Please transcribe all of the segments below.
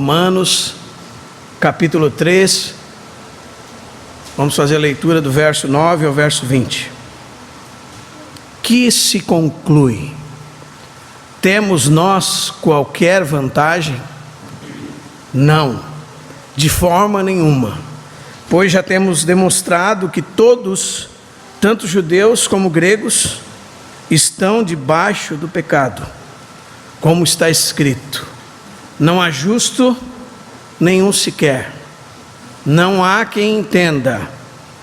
Romanos, capítulo 3, vamos fazer a leitura do verso 9 ao verso 20. Que se conclui? Temos nós qualquer vantagem? Não, de forma nenhuma, pois já temos demonstrado que todos, tanto judeus como gregos, estão debaixo do pecado, como está escrito: não há justo nenhum sequer, não há quem entenda,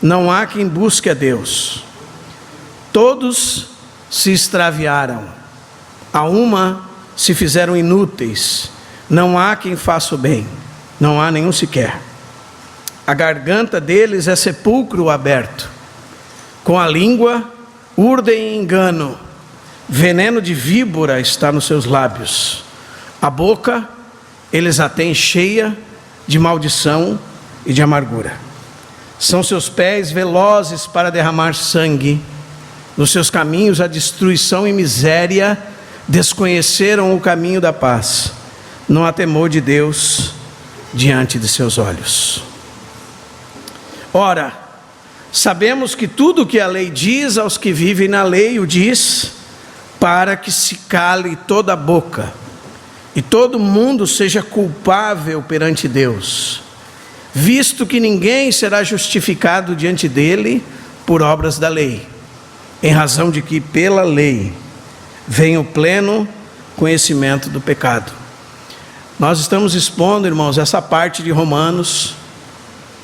não há quem busque a Deus. Todos se extraviaram, a uma se fizeram inúteis, não há quem faça o bem, não há nenhum sequer. A garganta deles é sepulcro aberto, com a língua urdem engano, veneno de víbora está nos seus lábios. A boca eles a têm cheia de maldição e de amargura. São seus pés velozes para derramar sangue, nos seus caminhos a destruição e miséria, desconheceram o caminho da paz. Não há temor de Deus diante de seus olhos. Ora, sabemos que tudo o que a lei diz aos que vivem na lei, o diz para que se cale toda a boca e todo mundo seja culpável perante Deus, visto que ninguém será justificado diante dele por obras da lei, em razão de que pela lei vem o pleno conhecimento do pecado. Nós estamos expondo, irmãos, essa parte de Romanos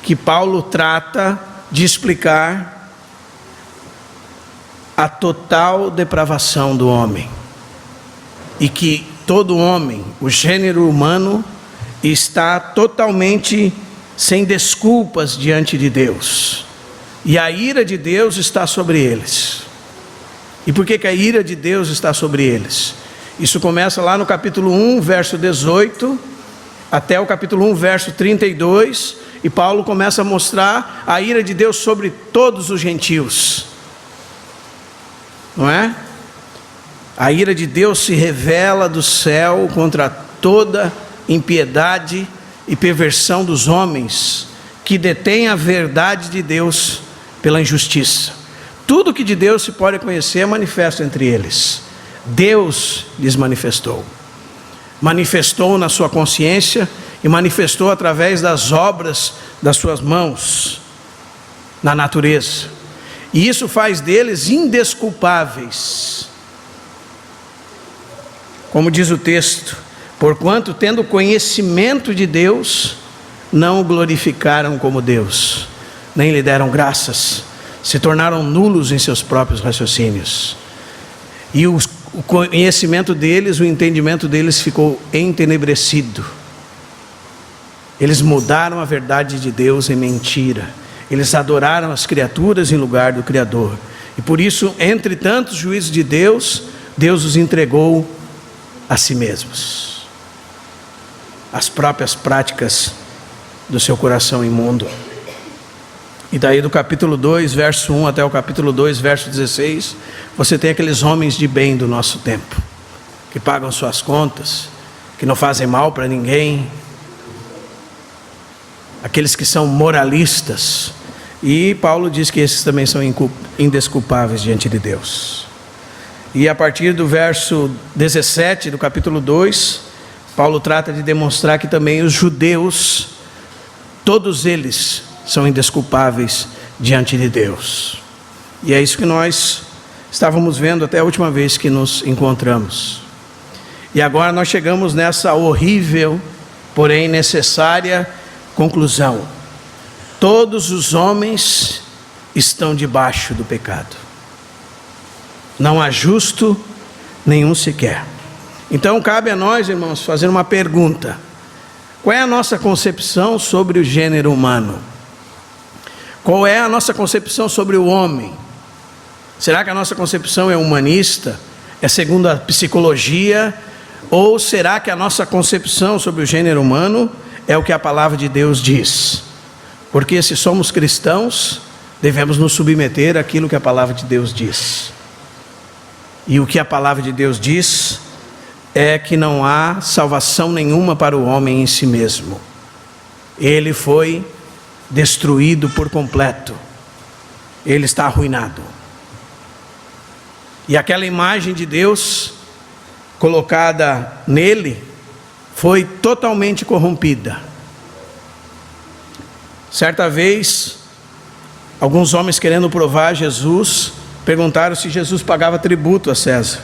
que Paulo trata de explicar a total depravação do homem, e que todo homem, o gênero humano, está totalmente sem desculpas diante de Deus, e a ira de Deus está sobre eles. E por que a ira de Deus está sobre eles? Isso começa lá no capítulo 1, verso 18, até o capítulo 1, verso 32, e Paulo começa a mostrar a ira de Deus sobre todos os gentios, não é? A ira de Deus se revela do céu contra toda impiedade e perversão dos homens que detêm a verdade de Deus pela injustiça. Tudo que de Deus se pode conhecer é manifesto entre eles. Deus lhes manifestou na sua consciência e manifestou através das obras das suas mãos na natureza, e isso faz deles indesculpáveis, como diz o texto: porquanto tendo conhecimento de Deus, não o glorificaram como Deus, nem lhe deram graças, se tornaram nulos em seus próprios raciocínios, e o conhecimento deles, o entendimento deles ficou entenebrecido. Eles mudaram a verdade de Deus em mentira, eles adoraram as criaturas em lugar do Criador, e por isso, entre tantos juízos de Deus, Deus os entregou a si mesmos, as próprias práticas do seu coração imundo. E daí do capítulo 2, verso 1 até o capítulo 2, verso 16, você tem aqueles homens de bem do nosso tempo, que pagam suas contas, que não fazem mal para ninguém, aqueles que são moralistas, e Paulo diz que esses também são indesculpáveis diante de Deus. E a partir do verso 17 do capítulo 2, Paulo trata de demonstrar que também os judeus, todos eles são indesculpáveis diante de Deus. E é isso que nós estávamos vendo até a última vez que nos encontramos. E agora nós chegamos nessa horrível, porém necessária conclusão: todos os homens estão debaixo do pecado, não há justo nenhum sequer. Então cabe a nós, irmãos, fazer uma pergunta: qual é a nossa concepção sobre o gênero humano? Qual é a nossa concepção sobre o homem? Será que a nossa concepção é humanista? É segundo a psicologia? Ou será que a nossa concepção sobre o gênero humano é o que a palavra de Deus diz? Porque se somos cristãos, devemos nos submeter àquilo que a palavra de Deus diz. E o que a palavra de Deus diz é que não há salvação nenhuma para o homem em si mesmo. Ele foi destruído por completo. Ele está arruinado. E aquela imagem de Deus colocada nele foi totalmente corrompida. Certa vez, alguns homens querendo provar Jesus, perguntaram se Jesus pagava tributo a César.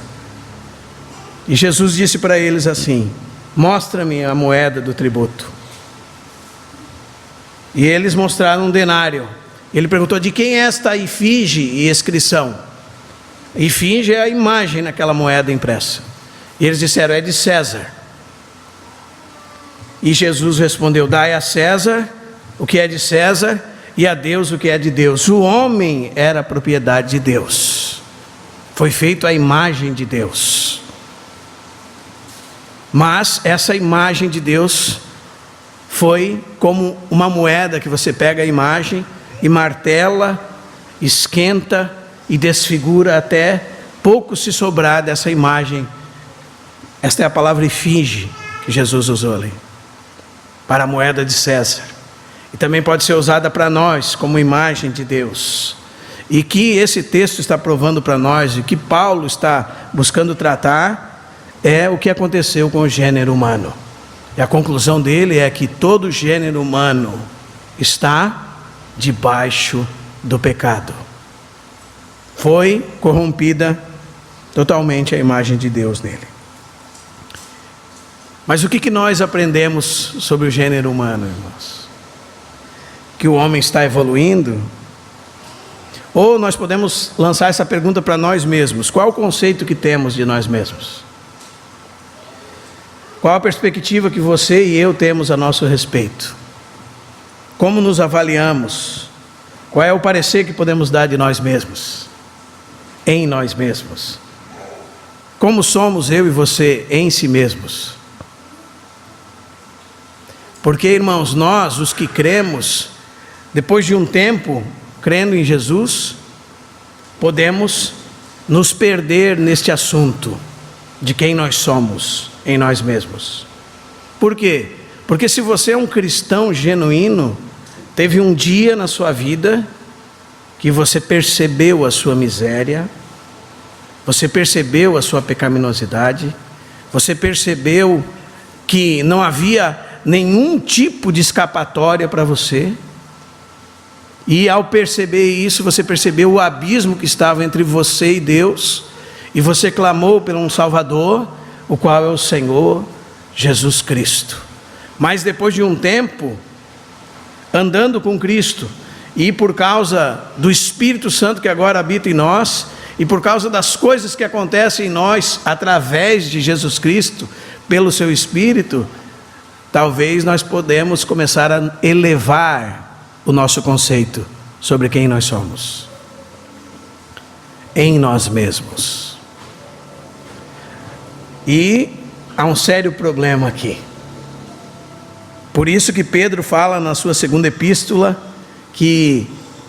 E Jesus disse para eles assim: mostra-me a moeda do tributo. E eles mostraram um denário. Ele perguntou: de quem é esta efígie e inscrição? Efígie é a imagem naquela moeda impressa. E eles disseram: é de César. E Jesus respondeu: dai a César o que é de César, e a Deus o que é de Deus. O homem era propriedade de Deus, foi feito à imagem de Deus. Mas essa imagem de Deus foi como uma moeda que você pega a imagem e martela, esquenta e desfigura até pouco se sobrar dessa imagem. Esta é a palavra efígie que Jesus usou ali, para a moeda de César. E também pode ser usada para nós como imagem de Deus. E que esse texto está provando para nós, e que Paulo está buscando tratar, é o que aconteceu com o gênero humano. E a conclusão dele é que todo o gênero humano está debaixo do pecado. Foi corrompida totalmente a imagem de Deus nele. Mas o que nós aprendemos sobre o gênero humano, irmãos? Que o homem está evoluindo? Ou nós podemos lançar essa pergunta para nós mesmos: qual o conceito que temos de nós mesmos? Qual a perspectiva que você e eu temos a nosso respeito? Como nos avaliamos? Qual é o parecer que podemos dar de nós mesmos? Em nós mesmos? Como somos eu e você em si mesmos? Porque, irmãos, nós, os que cremos, depois de um tempo crendo em Jesus, podemos nos perder neste assunto de quem nós somos em nós mesmos. Por quê? Porque se você é um cristão genuíno, teve um dia na sua vida que você percebeu a sua miséria, você percebeu a sua pecaminosidade, você percebeu que não havia nenhum tipo de escapatória para você. E ao perceber isso, você percebeu o abismo que estava entre você e Deus, e você clamou por um Salvador, o qual é o Senhor Jesus Cristo. Mas depois de um tempo andando com Cristo, e por causa do Espírito Santo que agora habita em nós, e por causa das coisas que acontecem em nós através de Jesus Cristo, pelo seu Espírito, talvez nós podemos começar a elevar o nosso conceito sobre quem nós somos em nós mesmos. E há um sério problema aqui. Por isso que Pedro fala na sua segunda epístola que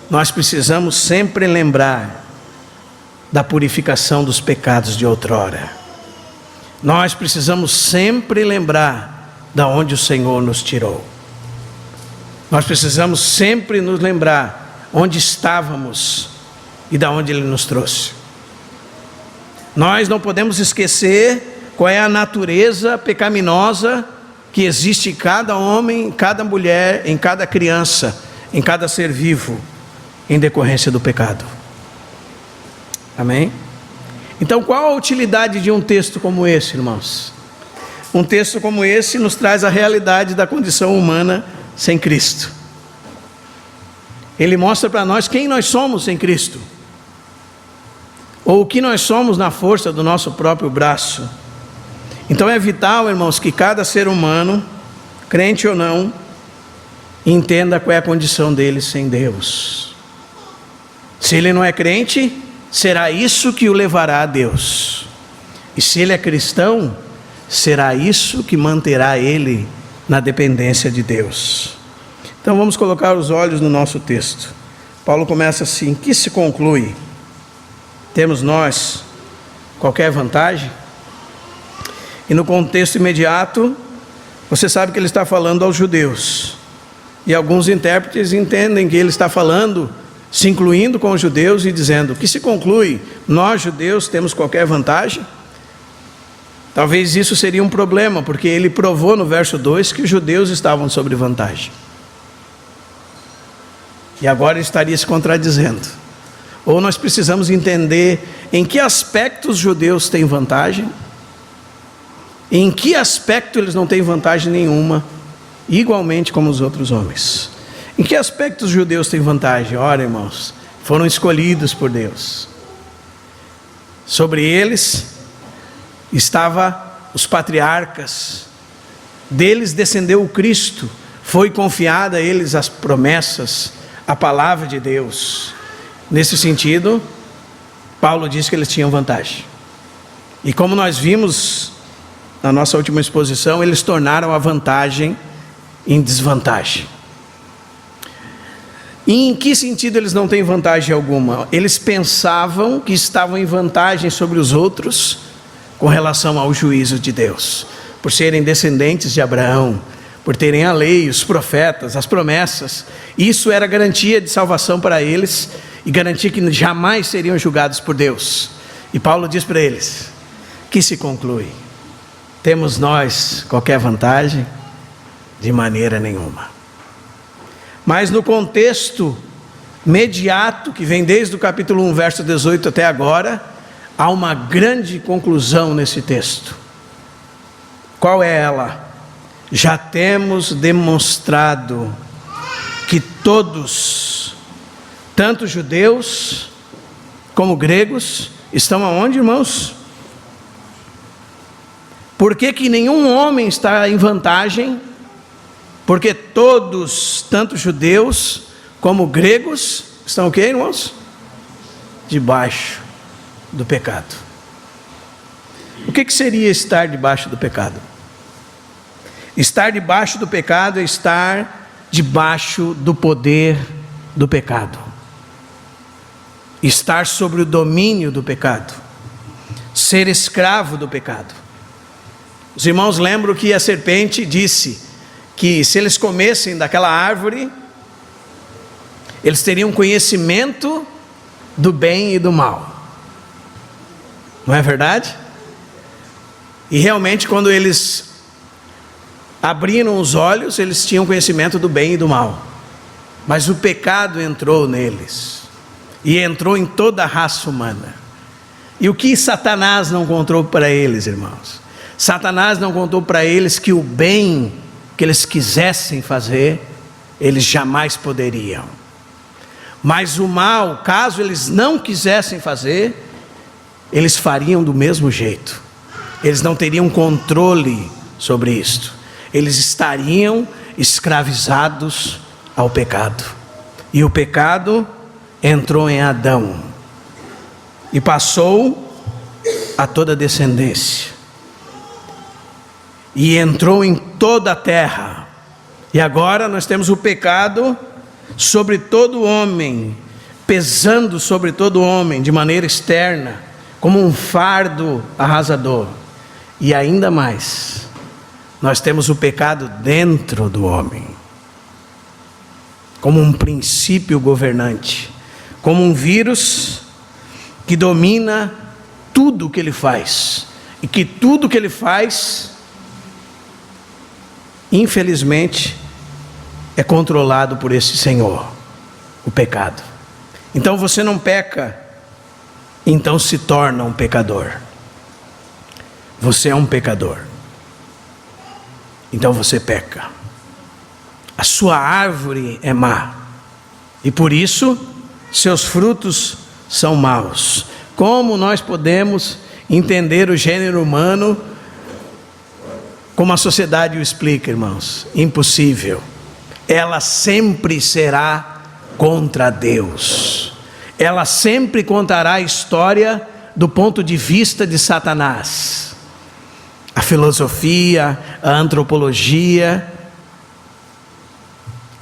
nós precisamos sempre lembrar da purificação dos pecados de outrora. Nós precisamos sempre lembrar da onde o Senhor nos tirou. Nós precisamos sempre nos lembrar onde estávamos e da onde Ele nos trouxe. Nós não podemos esquecer qual é a natureza pecaminosa que existe em cada homem, em cada mulher, em cada criança, em cada ser vivo, em decorrência do pecado. Amém? Então, qual a utilidade de um texto como esse, irmãos? Um texto como esse nos traz a realidade da condição humana sem Cristo. Ele mostra para nós quem nós somos sem Cristo, ou o que nós somos na força do nosso próprio braço. Então é vital, irmãos, que cada ser humano, crente ou não, entenda qual é a condição dele sem Deus. Se ele não é crente, será isso que o levará a Deus. E se ele é cristão, será isso que manterá ele na dependência de Deus. Então vamos colocar os olhos no nosso texto. Paulo começa assim: que se conclui? Temos nós qualquer vantagem? E no contexto imediato, você sabe que ele está falando aos judeus. E alguns intérpretes entendem que ele está falando, se incluindo com os judeus e dizendo: que se conclui, nós judeus temos qualquer vantagem? Talvez isso seria um problema, porque ele provou no verso 2 que os judeus estavam sobre vantagem. E agora ele estaria se contradizendo. Ou nós precisamos entender em que aspecto os judeus têm vantagem, e em que aspecto eles não têm vantagem nenhuma, igualmente como os outros homens. Em que aspecto os judeus têm vantagem? Ora, irmãos, foram escolhidos por Deus. Sobre eles estavam os patriarcas, deles descendeu o Cristo, foi confiada a eles as promessas, a palavra de Deus. Nesse sentido, Paulo diz que eles tinham vantagem. E como nós vimos na nossa última exposição, eles tornaram a vantagem em desvantagem. E em que sentido eles não têm vantagem alguma? Eles pensavam que estavam em vantagem sobre os outros com relação ao juízo de Deus, por serem descendentes de Abraão, por terem a lei, os profetas, as promessas. Isso era garantia de salvação para eles e garantia que jamais seriam julgados por Deus. E Paulo diz para eles: que se conclui? Temos nós qualquer vantagem? De maneira nenhuma. Mas no contexto imediato, que vem desde o capítulo 1, verso 18 até agora, há uma grande conclusão nesse texto. Qual é ela? Já temos demonstrado que todos, tanto judeus como gregos, estão aonde, irmãos? Por que nenhum homem está em vantagem? Porque todos, tanto judeus como gregos, estão o quê, irmãos? Debaixo do pecado. O que seria estar debaixo do pecado? Estar debaixo do pecado é estar debaixo do poder do pecado. Estar sobre o domínio do pecado. Ser escravo do pecado. Os irmãos lembram que a serpente disse que se eles comessem daquela árvore, eles teriam conhecimento do bem e do mal. Não é verdade? E realmente, quando eles abriram os olhos, eles tinham conhecimento do bem e do mal. Mas o pecado entrou neles, e entrou em toda a raça humana. E o que Satanás não contou para eles, irmãos? Satanás não contou para eles que o bem que eles quisessem fazer, eles jamais poderiam. Mas o mal, caso eles não quisessem fazer, eles fariam do mesmo jeito. Eles não teriam controle sobre isto. Eles estariam escravizados ao pecado. E o pecado entrou em Adão e passou a toda a descendência. E entrou em toda a terra. E agora nós temos o pecado sobre todo homem, pesando sobre todo homem de maneira externa, como um fardo arrasador. E ainda mais, nós temos o pecado dentro do homem, como um princípio governante, como um vírus que domina tudo o que ele faz, e que tudo o que ele faz, infelizmente, é controlado por esse Senhor, o pecado. Então você não peca, então se torna um pecador. Você é um pecador, então você peca. A sua árvore é má, e por isso seus frutos são maus. Como nós podemos entender o gênero humano como a sociedade o explica, irmãos? Impossível. Ela sempre será contra Deus. Ela sempre contará a história do ponto de vista de Satanás. A filosofia, a antropologia,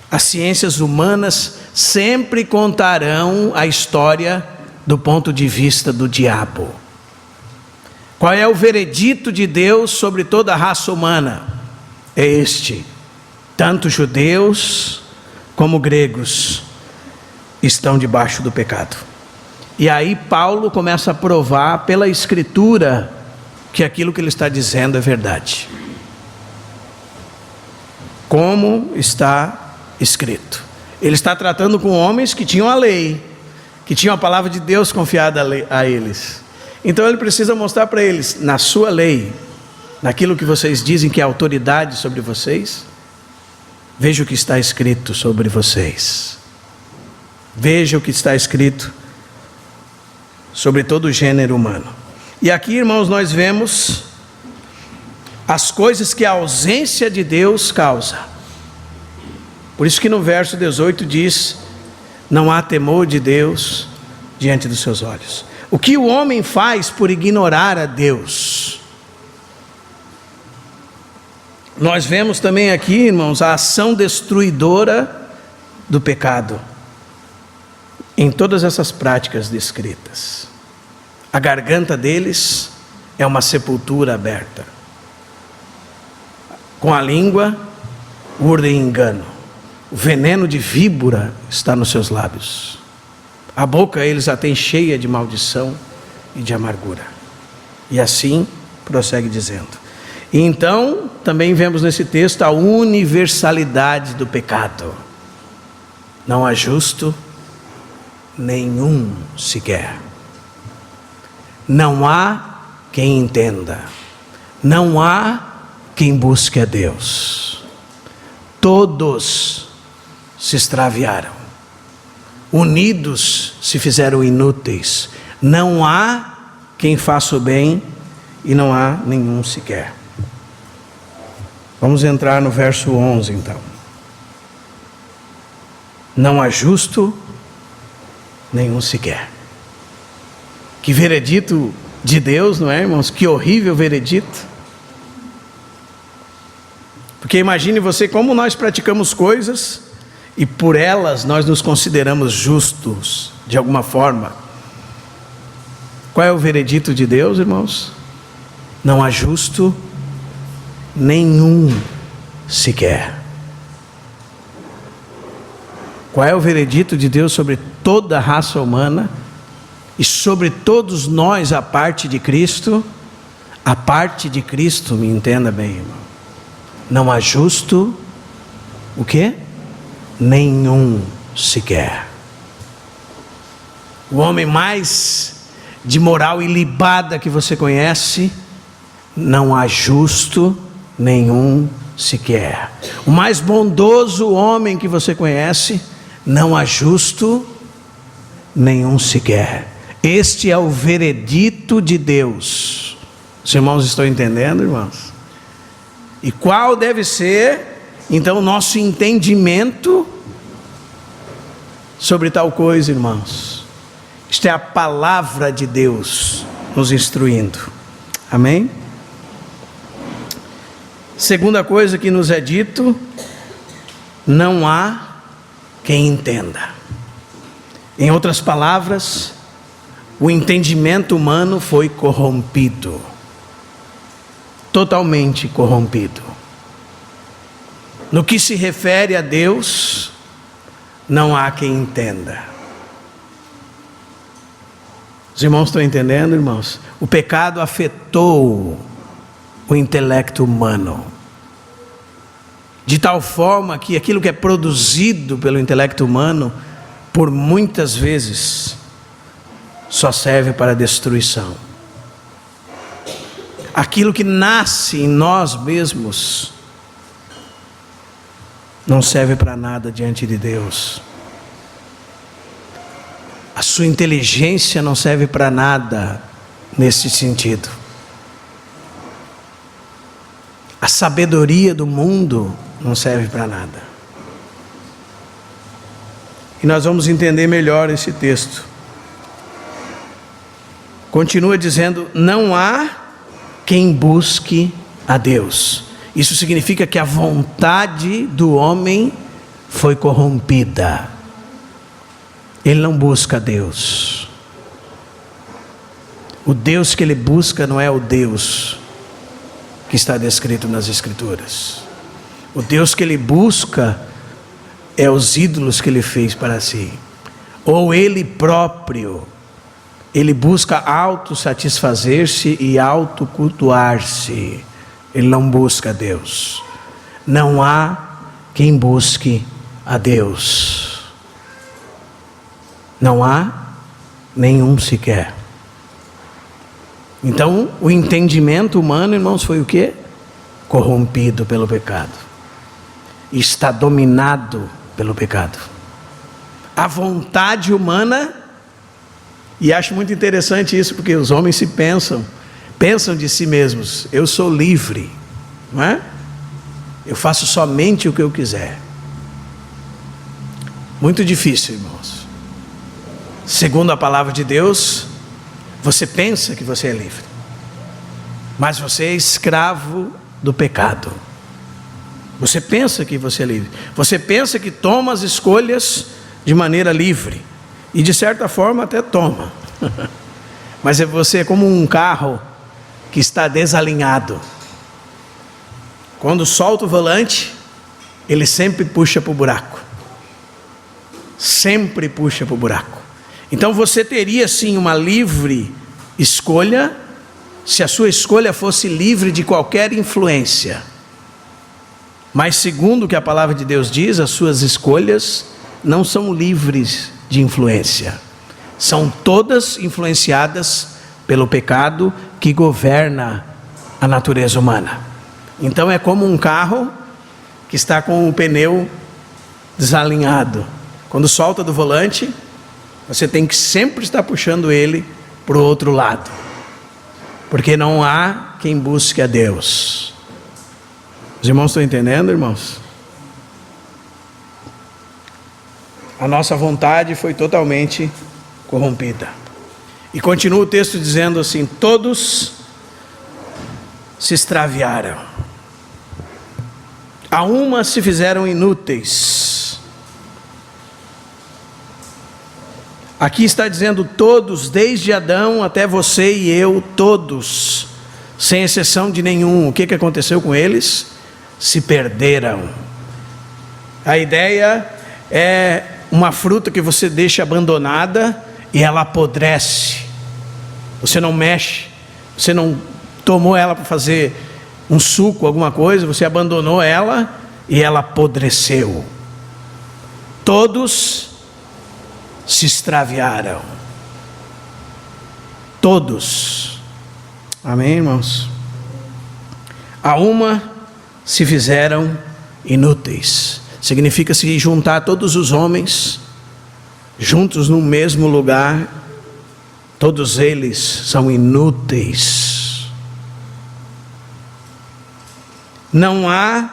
as ciências humanas sempre contarão a história do ponto de vista do diabo. Qual é o veredito de Deus sobre toda a raça humana? É este: tanto judeus como gregos estão debaixo do pecado. E aí Paulo começa a provar pela Escritura que aquilo que ele está dizendo é verdade. Como está escrito. Ele está tratando com homens que tinham a lei, que tinham a palavra de Deus confiada a eles. Então ele precisa mostrar para eles, na sua lei, naquilo que vocês dizem que é autoridade sobre vocês, veja o que está escrito sobre vocês. Veja o que está escrito sobre todo o gênero humano. E aqui, irmãos, nós vemos as coisas que a ausência de Deus causa. Por isso que no verso 18 diz: não há temor de Deus diante dos seus olhos. O que o homem faz por ignorar a Deus? Nós vemos também aqui, irmãos, a ação destruidora do pecado em todas essas práticas descritas. A garganta deles é uma sepultura aberta. Com a língua urdem engano. O veneno de víbora está nos seus lábios. A boca eles a têm cheia de maldição e de amargura. E assim prossegue dizendo. E então também vemos nesse texto a universalidade do pecado. Não há justo nenhum sequer. Não há quem entenda. Não há quem busque a Deus. Todos se extraviaram. Unidos se fizeram inúteis. Não há quem faça o bem e não há nenhum sequer. Vamos entrar no verso 11 então. Não há justo nenhum sequer. Que veredito de Deus, não é, irmãos? Que horrível veredito. Porque imagine você como nós praticamos coisas e por elas nós nos consideramos justos de alguma forma. Qual é o veredito de Deus, irmãos? Não há justo nenhum sequer. Qual é o veredito de Deus sobre toda a raça humana e sobre todos nós a parte de Cristo? A parte de Cristo, me entenda bem, irmão. Não há justo, o quê? Nenhum sequer. O homem mais de moral ilibada que você conhece, não há justo nenhum sequer. O mais bondoso homem que você conhece, não há justo nenhum sequer. Este é o veredito de Deus. Os irmãos estão entendendo, irmãos? E qual deve ser, então, o nosso entendimento sobre tal coisa, irmãos? Isto é a palavra de Deus nos instruindo. Amém? Segunda coisa que nos é dito: não há quem entenda. Em outras palavras, o entendimento humano foi corrompido. Totalmente corrompido. No que se refere a Deus, não há quem entenda. Os irmãos estão entendendo, irmãos? O pecado afetou o intelecto humano, de tal forma que aquilo que é produzido pelo intelecto humano, por muitas vezes, só serve para destruição. Aquilo que nasce em nós mesmos não serve para nada diante de Deus. A sua inteligência não serve para nada nesse sentido. A sabedoria do mundo não serve para nada. E nós vamos entender melhor esse texto. Continua dizendo: não há quem busque a Deus. Isso significa que a vontade do homem foi corrompida. Ele não busca a Deus. O Deus que ele busca não é o Deus que está descrito nas Escrituras. O Deus que ele busca é os ídolos que ele fez para si, ou ele próprio. Ele busca autossatisfazer-se e autocultuar-se. Ele não busca Deus. Não há quem busque a Deus. Não há nenhum sequer. Então, o entendimento humano, irmãos, foi o quê? Corrompido pelo pecado. Está dominado pelo pecado. A vontade humana, e acho muito interessante isso, porque os homens pensam de si mesmos: eu sou livre, não é? Eu faço somente o que eu quiser. Muito difícil, irmãos. Segundo a palavra de Deus, você pensa que você é livre, mas você é escravo do pecado. Você pensa que você é livre. Você pensa que toma as escolhas de maneira livre. E de certa forma até toma. Mas você é como um carro que está desalinhado. Quando solta o volante, ele sempre puxa para o buraco. Sempre puxa para o buraco. Então você teria sim uma livre escolha, se a sua escolha fosse livre de qualquer influência. Mas segundo o que a palavra de Deus diz, as suas escolhas não são livres de influência. São todas influenciadas pelo pecado que governa a natureza humana. Então é como um carro que está com o pneu desalinhado. Quando solta do volante, você tem que sempre estar puxando ele para o outro lado. Porque não há quem busque a Deus. Os irmãos estão entendendo, irmãos? A nossa vontade foi totalmente corrompida. E continua o texto dizendo assim: todos se extraviaram, a uma se fizeram inúteis. Aqui está dizendo todos, desde Adão até você e eu, todos, sem exceção de nenhum. O que aconteceu com eles? Se perderam. A ideia é uma fruta que você deixa abandonada e ela apodrece. Você não mexe, você não tomou ela para fazer um suco, alguma coisa, você abandonou ela e ela apodreceu. Todos se extraviaram. Todos. Amém, irmãos? A uma se fizeram inúteis. Significa se juntar todos os homens juntos no mesmo lugar, todos eles são inúteis. Não há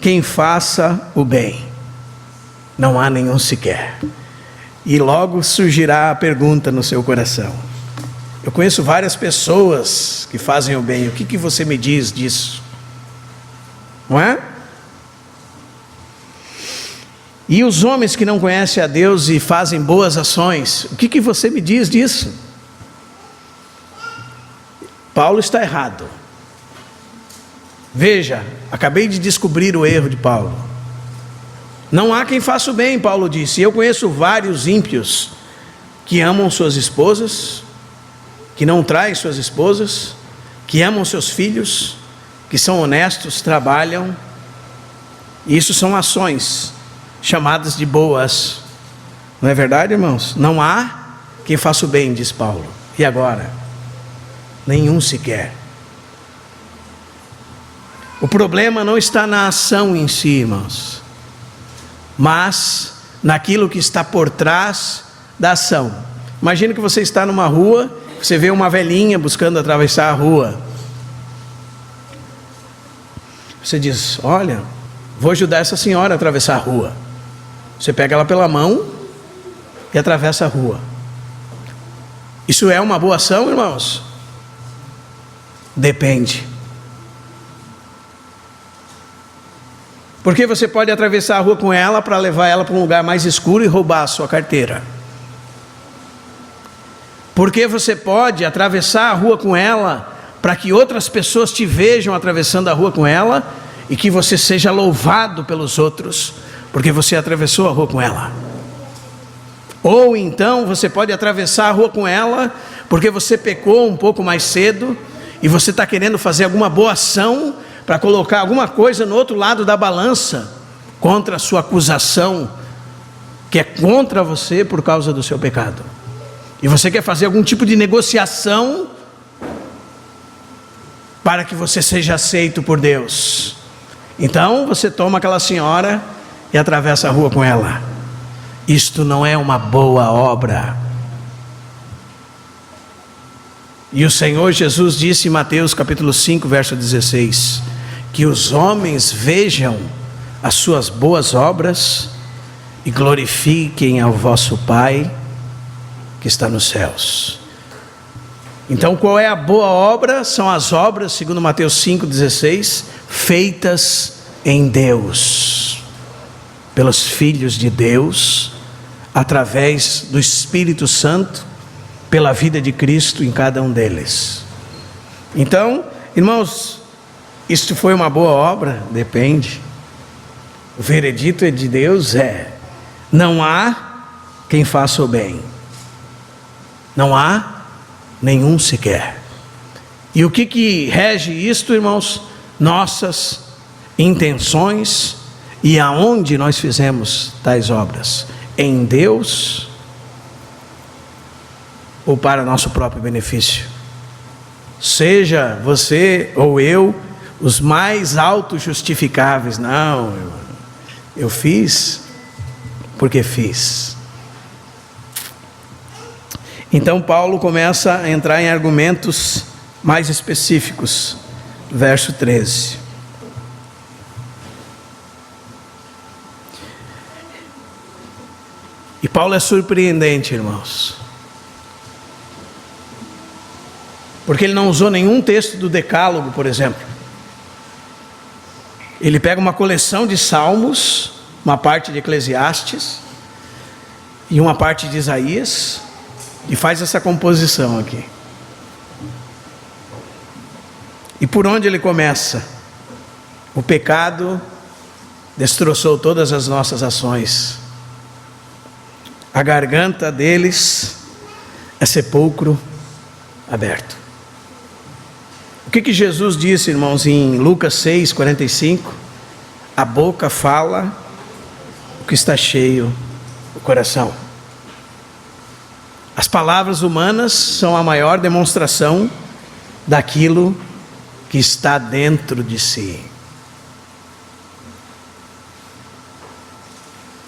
quem faça o bem, não há nenhum sequer. E logo surgirá a pergunta no seu coração: eu conheço várias pessoas que fazem o bem, o que você me diz disso? Não é? E os homens que não conhecem a Deus e fazem boas ações, o que você me diz disso? Paulo está errado. Veja, acabei de descobrir o erro de Paulo. Não há quem faça o bem, Paulo disse. Eu conheço vários ímpios que amam suas esposas, que não traem suas esposas, que amam seus filhos, que são honestos, trabalham. Isso são ações chamadas de boas. Não é verdade, irmãos? Não há quem faça o bem, diz Paulo. E agora? Nenhum sequer. O problema não está na ação em si, irmãos, mas naquilo que está por trás da ação. Imagina que você está numa rua, você vê uma velhinha buscando atravessar a rua. Você diz: olha, vou ajudar essa senhora a atravessar a rua. Você pega ela pela mão e atravessa a rua. Isso é uma boa ação, irmãos? Depende. Porque você pode atravessar a rua com ela para levar ela para um lugar mais escuro e roubar a sua carteira. Porque você pode atravessar a rua com ela, para que outras pessoas te vejam atravessando a rua com ela, e que você seja louvado pelos outros, porque você atravessou a rua com ela. Ou então você pode atravessar a rua com ela, porque você pecou um pouco mais cedo, e você está querendo fazer alguma boa ação, para colocar alguma coisa no outro lado da balança, contra a sua acusação, que é contra você por causa do seu pecado. E você quer fazer algum tipo de negociação, para que você seja aceito por Deus. Então você toma aquela senhora e atravessa a rua com ela. Isto não é uma boa obra. E o Senhor Jesus disse em Mateus capítulo 5, verso 16, que os homens vejam as suas boas obras e glorifiquem ao vosso Pai que está nos céus. Então qual é a boa obra? São as obras, segundo Mateus 5,16, feitas em Deus, pelos filhos de Deus, através do Espírito Santo, pela vida de Cristo em cada um deles. Então, irmãos, isto foi uma boa obra? Depende. O veredito de Deus é: não há quem faça o bem, não há nenhum sequer. E o que rege isto, irmãos? Nossas intenções e aonde nós fizemos tais obras, em Deus ou para nosso próprio benefício. Seja você ou eu os mais autojustificáveis. Não, eu fiz porque fiz. Então Paulo começa a entrar em argumentos mais específicos. Verso 13. E Paulo é surpreendente, irmãos, porque ele não usou nenhum texto do Decálogo, por exemplo. Ele pega uma coleção de Salmos, uma parte de Eclesiastes e uma parte de Isaías, e faz essa composição aqui. E por onde ele começa? O pecado destroçou todas as nossas ações. A garganta deles é sepulcro aberto. O que Jesus disse, irmãos, em Lucas 6,45? A boca fala o que está cheio o coração. As palavras humanas são a maior demonstração daquilo que está dentro de si.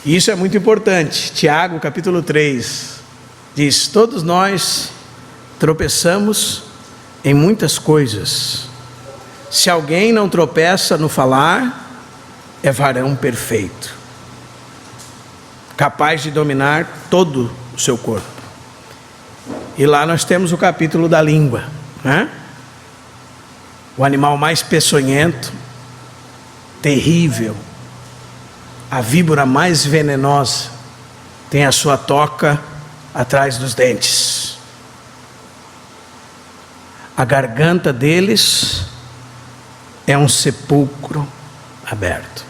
E isso é muito importante. Tiago capítulo 3 diz: todos nós tropeçamos em muitas coisas. Se alguém não tropeça no falar, é varão perfeito, capaz de dominar todo o seu corpo. E lá nós temos o capítulo da língua, né? O animal mais peçonhento, terrível, a víbora mais venenosa, tem a sua toca atrás dos dentes. A garganta deles é um sepulcro aberto.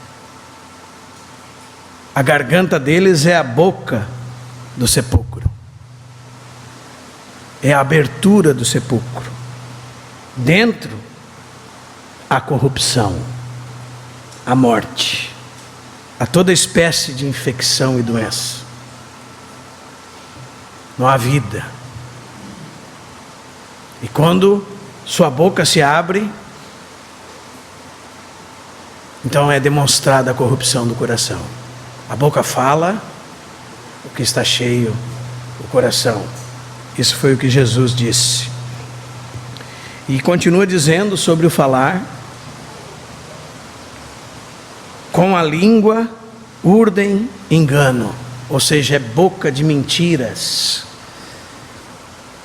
A garganta deles é a boca do sepulcro. É a abertura do sepulcro. Dentro, a corrupção, a morte, a toda espécie de infecção e doença. Não há vida. E quando sua boca se abre, então é demonstrada a corrupção do coração. A boca fala o que está cheio o coração. Isso foi o que Jesus disse. E continua dizendo sobre o falar: com a língua urdem engano, ou seja, é boca de mentiras.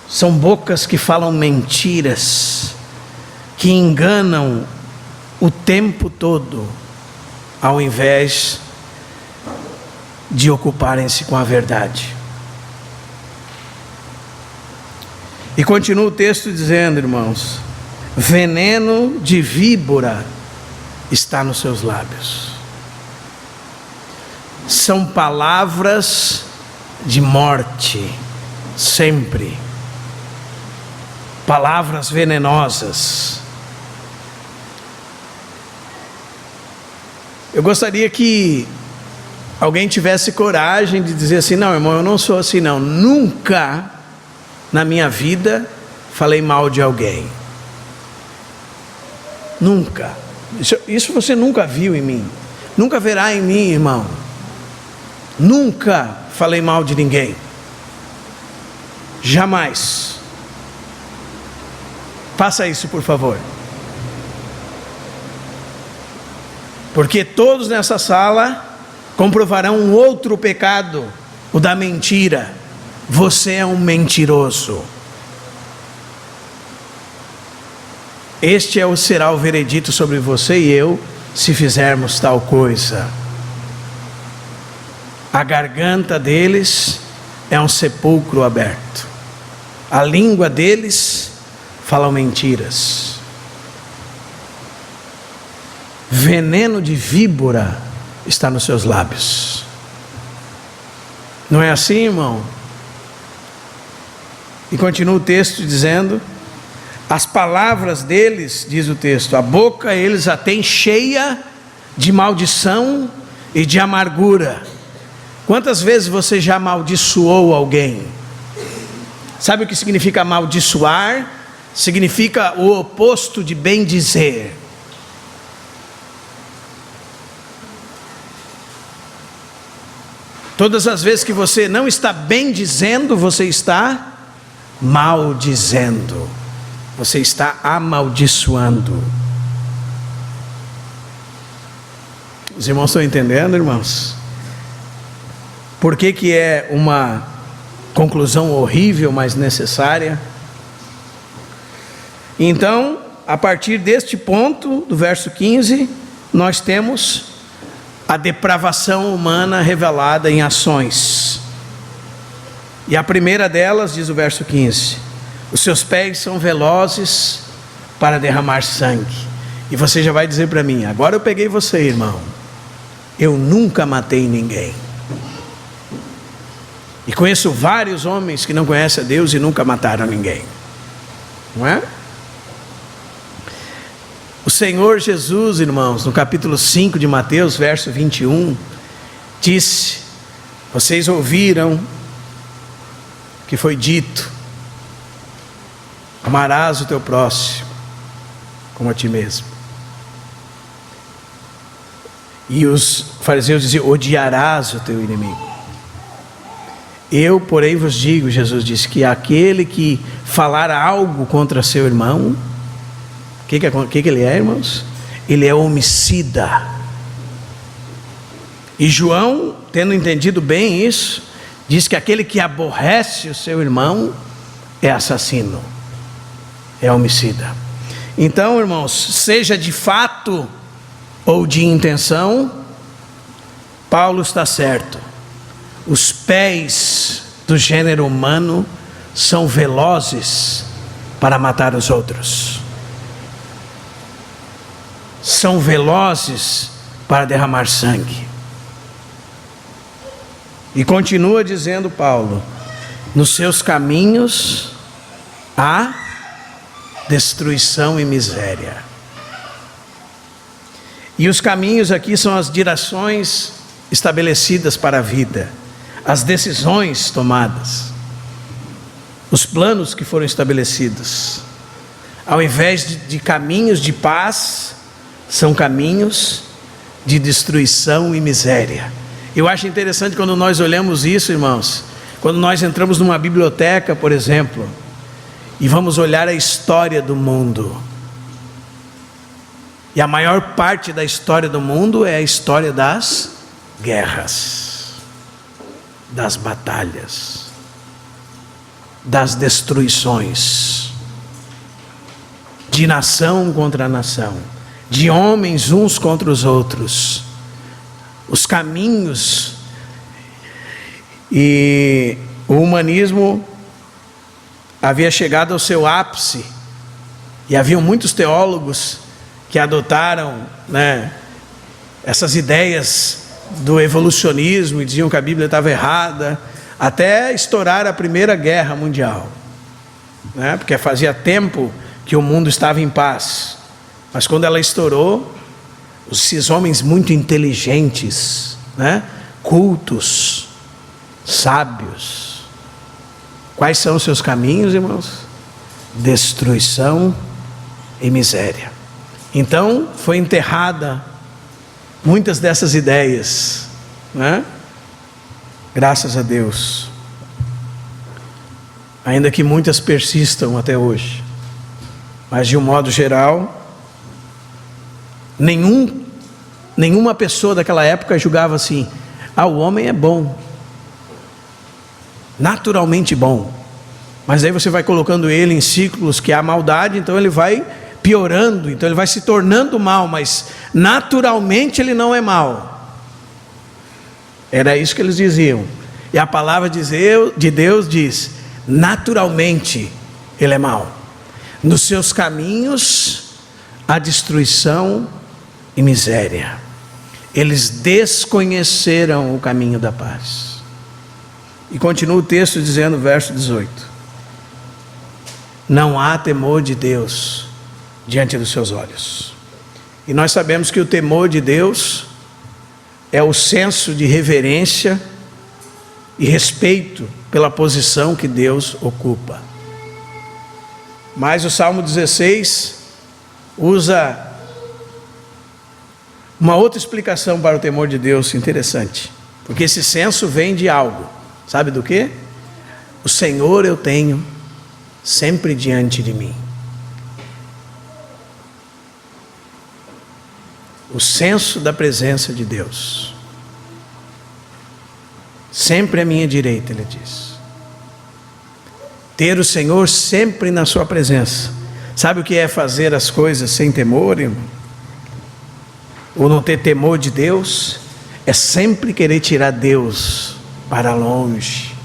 São bocas que falam mentiras, que enganam o tempo todo, ao invés de ocuparem-se com a verdade. E continua o texto dizendo, irmãos: veneno de víbora está nos seus lábios. São palavras de morte, sempre. Palavras venenosas. Eu gostaria que alguém tivesse coragem de dizer assim: não, irmão, eu não sou assim não. Nunca na minha vida falei mal de alguém. Nunca. Isso você nunca viu em mim. Nunca verá em mim, irmão. Nunca falei mal de ninguém. Jamais. Faça isso, por favor. Porque todos nessa sala comprovarão um outro pecado, o da mentira. Você é um mentiroso. Este será o veredito sobre você e eu, se fizermos tal coisa. A garganta deles é um sepulcro aberto. A língua deles fala mentiras. Veneno de víbora está nos seus lábios. Não é assim, irmão? E continua o texto dizendo: as palavras deles, diz o texto, a boca eles a têm cheia de maldição e de amargura. Quantas vezes você já amaldiçoou alguém? Sabe o que significa amaldiçoar? Significa o oposto de bem dizer. Todas as vezes que você não está bem dizendo, você está maldizendo. Você está amaldiçoando. Os irmãos estão entendendo, irmãos? Por que é uma conclusão horrível, mas necessária? Então, a partir deste ponto, do verso 15, nós temos a depravação humana revelada em ações. E a primeira delas, diz o verso 15: os seus pés são velozes para derramar sangue. E você já vai dizer para mim: agora eu peguei você, irmão. Eu nunca matei ninguém. E conheço vários homens que não conhecem a Deus e nunca mataram ninguém. Não é? O Senhor Jesus, irmãos, no capítulo 5 de Mateus, verso 21, disse: vocês ouviram que foi dito: amarás o teu próximo como a ti mesmo. E os fariseus diziam: odiarás o teu inimigo. Eu, porém, vos digo, Jesus disse, que aquele que falar algo contra seu irmão, o que ele é, irmãos? Ele é homicida. E João, tendo entendido bem isso, diz que aquele que aborrece o seu irmão é assassino, é homicida. Então, irmãos, seja de fato ou de intenção, Paulo está certo. Os pés do gênero humano são velozes para matar os outros. São velozes para derramar sangue. E continua dizendo Paulo: nos seus caminhos há destruição e miséria. E os caminhos aqui são as direções estabelecidas para a vida, as decisões tomadas, os planos que foram estabelecidos. Ao invés de caminhos de paz, são caminhos de destruição e miséria. Eu acho interessante quando nós olhamos isso, irmãos, quando nós entramos numa biblioteca, por exemplo, e vamos olhar a história do mundo. E a maior parte da história do mundo é a história das guerras, das batalhas, das destruições, de nação contra nação, de homens uns contra os outros. Os caminhos e o humanismo havia chegado ao seu ápice, e haviam muitos teólogos que adotaram, essas ideias do evolucionismo e diziam que a Bíblia estava errada, até estourar a Primeira Guerra Mundial, porque fazia tempo que o mundo estava em paz, mas quando ela estourou, esses homens muito inteligentes, cultos, sábios, quais são os seus caminhos, irmãos? Destruição e miséria. Então foi enterrada muitas dessas ideias, graças a Deus, ainda que muitas persistam até hoje, mas de um modo geral, nenhuma pessoa daquela época julgava assim: o homem é bom, naturalmente bom, mas aí você vai colocando ele em ciclos que há maldade, então ele vai piorando, então ele vai se tornando mal, mas naturalmente ele não é mal. Era isso que eles diziam, e a palavra de Deus diz: naturalmente ele é mau, nos seus caminhos há destruição e miséria. Eles desconheceram o caminho da paz. E continua o texto dizendo, verso 18: não há temor de Deus diante dos seus olhos. E nós sabemos que o temor de Deus é o senso de reverência e respeito pela posição que Deus ocupa. Mas o Salmo 16 usa uma outra explicação para o temor de Deus interessante, porque esse senso vem de algo, sabe do quê? O Senhor eu tenho sempre diante de mim. O senso da presença de Deus, sempre à minha direita, ele diz. Ter o Senhor sempre na sua presença. Sabe o que é fazer as coisas sem temor, irmão? Ou não ter temor de Deus? É sempre querer tirar Deus para longe,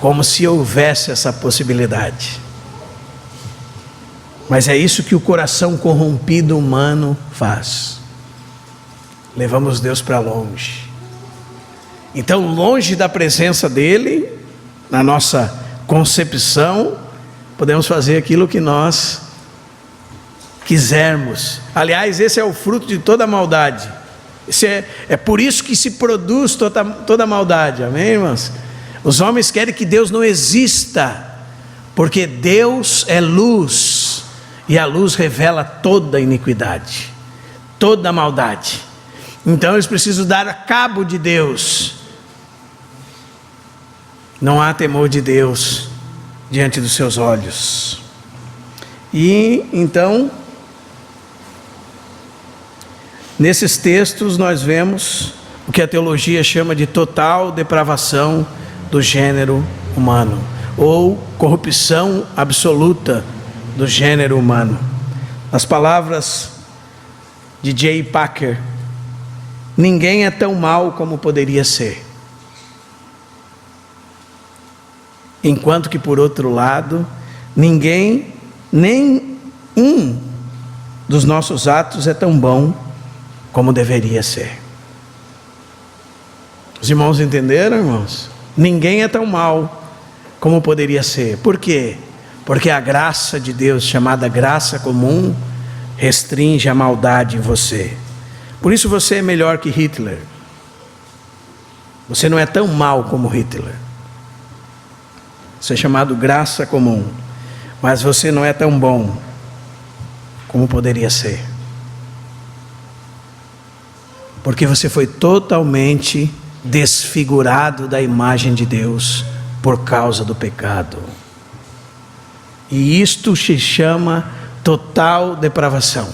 como se houvesse essa possibilidade. Mas é isso que o coração corrompido humano faz. Levamos Deus para longe. Então, longe da presença dele, na nossa concepção, podemos fazer aquilo que nós quisermos. Aliás, esse é o fruto de toda maldade. É por isso que se produz toda maldade, amém, irmãos? Os homens querem que Deus não exista, porque Deus é luz, e a luz revela toda iniquidade, toda maldade. Então eles precisam dar a cabo de Deus. Não há temor de Deus diante dos seus olhos. E então, nesses textos nós vemos o que a teologia chama de total depravação do gênero humano, ou corrupção absoluta do gênero humano. As palavras de J. Packer: ninguém é tão mau como poderia ser. Enquanto que, por outro lado, ninguém, nem um dos nossos atos é tão bom como deveria ser. Os irmãos entenderam, irmãos? Ninguém é tão mau como poderia ser. Por quê? Porque a graça de Deus, chamada graça comum, restringe a maldade em você. Por isso você é melhor que Hitler. Você não é tão mau como Hitler. Você é chamado graça comum, mas você não é tão bom como poderia ser. Porque você foi totalmente desfigurado da imagem de Deus por causa do pecado. E isto se chama total depravação.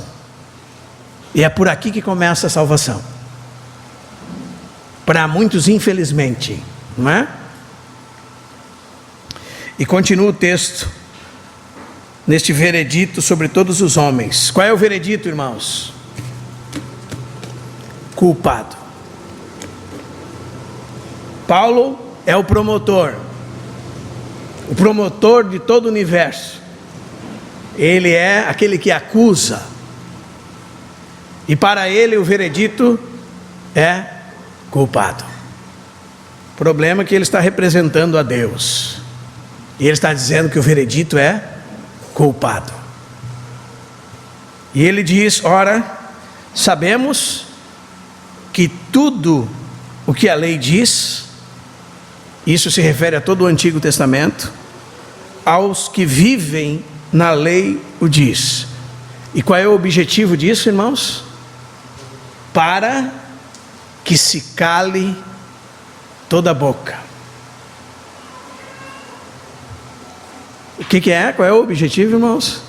E é por aqui que começa a salvação. Para muitos, infelizmente, não é? E continua o texto neste veredito sobre todos os homens. Qual é o veredito, irmãos? Culpado. Paulo é o promotor. o promotor de todo o universo. Ele é aquele que acusa. E para ele o veredito é culpado. O problema é que ele está representando a Deus. E ele está dizendo que o veredito é culpado. E ele diz: ora, sabemos que tudo o que a lei diz, isso se refere a todo o Antigo Testamento, aos que vivem na lei o diz. E qual é o objetivo disso, irmãos? Para que se cale toda a boca. O que é? Qual é o objetivo, irmãos?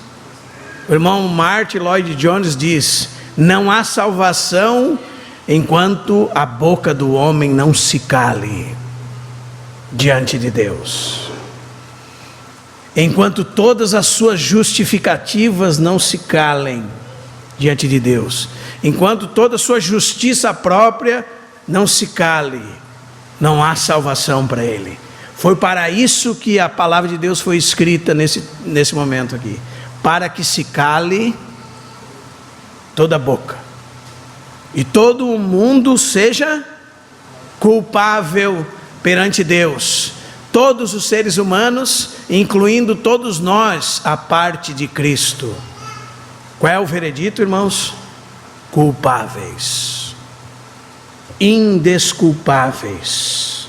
O irmão Martin Lloyd Jones diz: não há salvação enquanto a boca do homem não se cale diante de Deus. Enquanto todas as suas justificativas não se calem diante de Deus. Enquanto toda a sua justiça própria não se cale, não há salvação para ele. Foi para isso que a palavra de Deus foi escrita nesse momento aqui. Para que se cale toda a boca. E todo o mundo seja culpável perante Deus. Todos os seres humanos, incluindo todos nós, a parte de Cristo. Qual é o veredito, irmãos? Culpáveis. Indesculpáveis.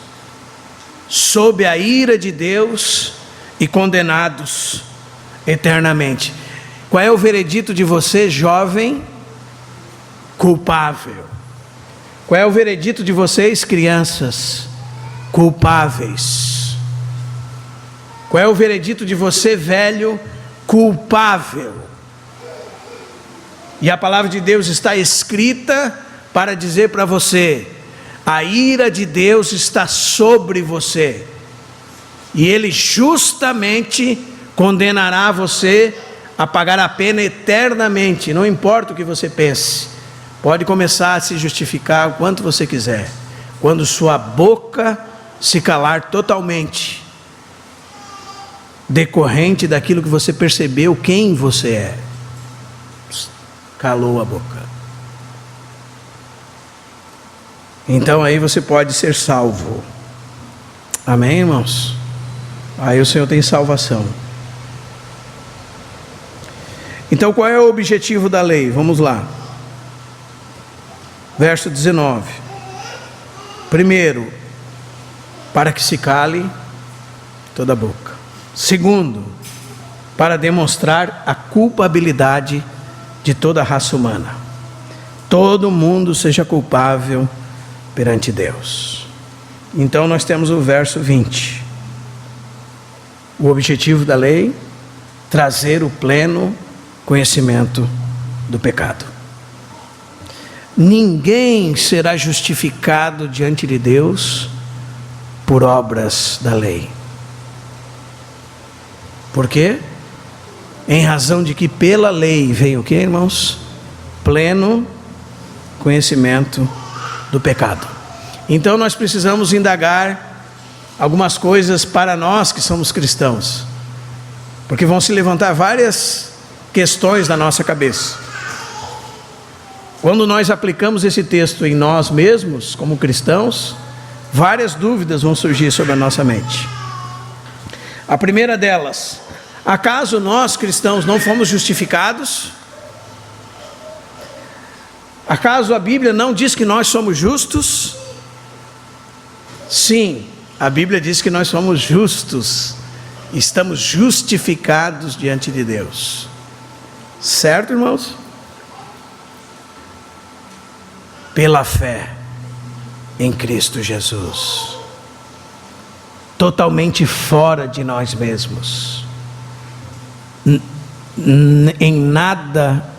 Sob a ira de Deus e condenados eternamente. Qual é o veredito de você, jovem? Culpável. Qual é o veredito de vocês, crianças? Culpáveis. Qual é o veredito de você, velho? Culpável. E a palavra de Deus está escrita para dizer para você: a ira de Deus está sobre você, e Ele justamente condenará você a pagar a pena eternamente. Não importa o que você pense, pode começar a se justificar o quanto você quiser, quando sua boca se calar totalmente, decorrente daquilo que você percebeu quem você é. Calou a boca. Então aí você pode ser salvo. Amém, irmãos? Aí o Senhor tem salvação. Então qual é o objetivo da lei? Vamos lá. Verso 19. Primeiro, para que se cale toda a boca. Segundo, para demonstrar a culpabilidade de toda a raça humana. Todo mundo seja culpável perante Deus. Então nós temos o verso 20. O objetivo da lei: trazer o pleno conhecimento do pecado. Ninguém será justificado diante de Deus por obras da lei. Por quê? Em razão de que pela lei vem o que, irmãos? Pleno conhecimento do pecado. Então nós precisamos indagar algumas coisas para nós que somos cristãos, porque vão se levantar várias questões na nossa cabeça. Quando nós aplicamos esse texto em nós mesmos, como cristãos, várias dúvidas vão surgir sobre a nossa mente. A primeira delas: acaso nós cristãos não fomos justificados? Acaso a Bíblia não diz que nós somos justos? Sim, a Bíblia diz que nós somos justos, estamos justificados diante de Deus. Certo, irmãos? Pela fé em Cristo Jesus. Totalmente fora de nós mesmos. Em nada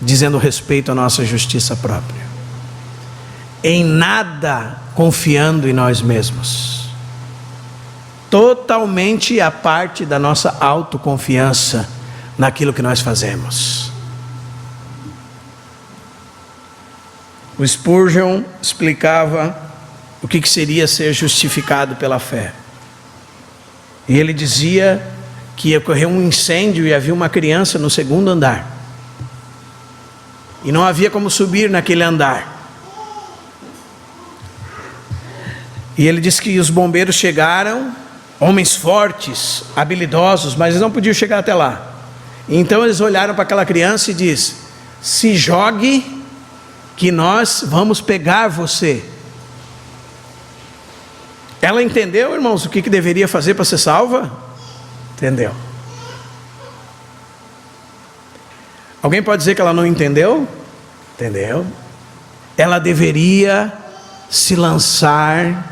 dizendo respeito à nossa justiça própria. Em nada confiando em nós mesmos. Totalmente a parte da nossa autoconfiança naquilo que nós fazemos. O Spurgeon explicava o que seria ser justificado pela fé. E ele dizia que ia ocorrer um incêndio e havia uma criança no segundo andar. E não havia como subir naquele andar. E ele disse que os bombeiros chegaram, homens fortes, habilidosos, mas eles não podiam chegar até lá. Então eles olharam para aquela criança e disse: se jogue, que nós vamos pegar você. Ela entendeu, irmãos, o que deveria fazer para ser salva? Entendeu? Alguém pode dizer que ela não entendeu? Entendeu? Ela deveria se lançar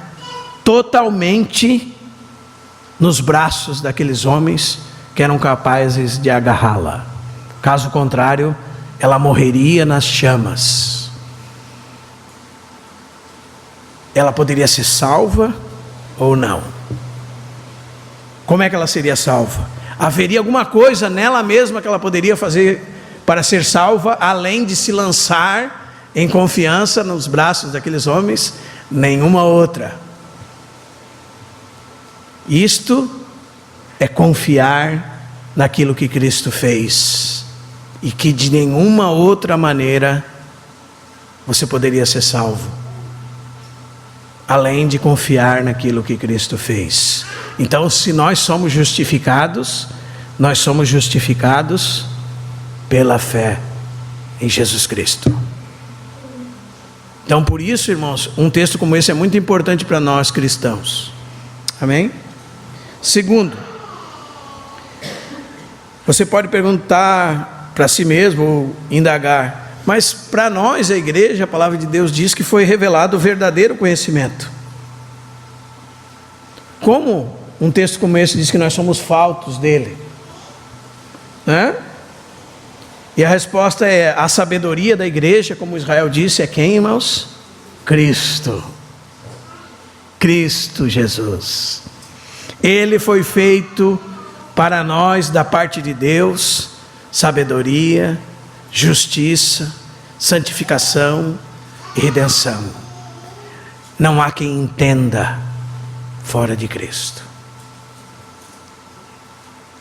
totalmente nos braços daqueles homens que eram capazes de agarrá-la. Caso contrário, ela morreria nas chamas. Ela poderia ser salva ou não? Como é que ela seria salva? Haveria alguma coisa nela mesma que ela poderia fazer para ser salva, além de se lançar em confiança nos braços daqueles homens? Nenhuma outra. Isto é confiar naquilo que Cristo fez, e que de nenhuma outra maneira você poderia ser salvo, além de confiar naquilo que Cristo fez. Então, se nós somos justificados, nós somos justificados pela fé em Jesus Cristo. Então, por isso, irmãos, um texto como esse é muito importante para nós cristãos. Amém? Segundo, você pode perguntar para si mesmo, ou indagar: mas para nós, a igreja, a palavra de Deus diz que foi revelado o verdadeiro conhecimento. Como um texto como esse diz que nós somos faltos dele? E a resposta é: a sabedoria da igreja, como Israel disse, é quem, irmãos? Cristo. Cristo Jesus. Ele foi feito para nós, da parte de Deus, sabedoria, justiça, santificação e redenção. Não há quem entenda fora de Cristo.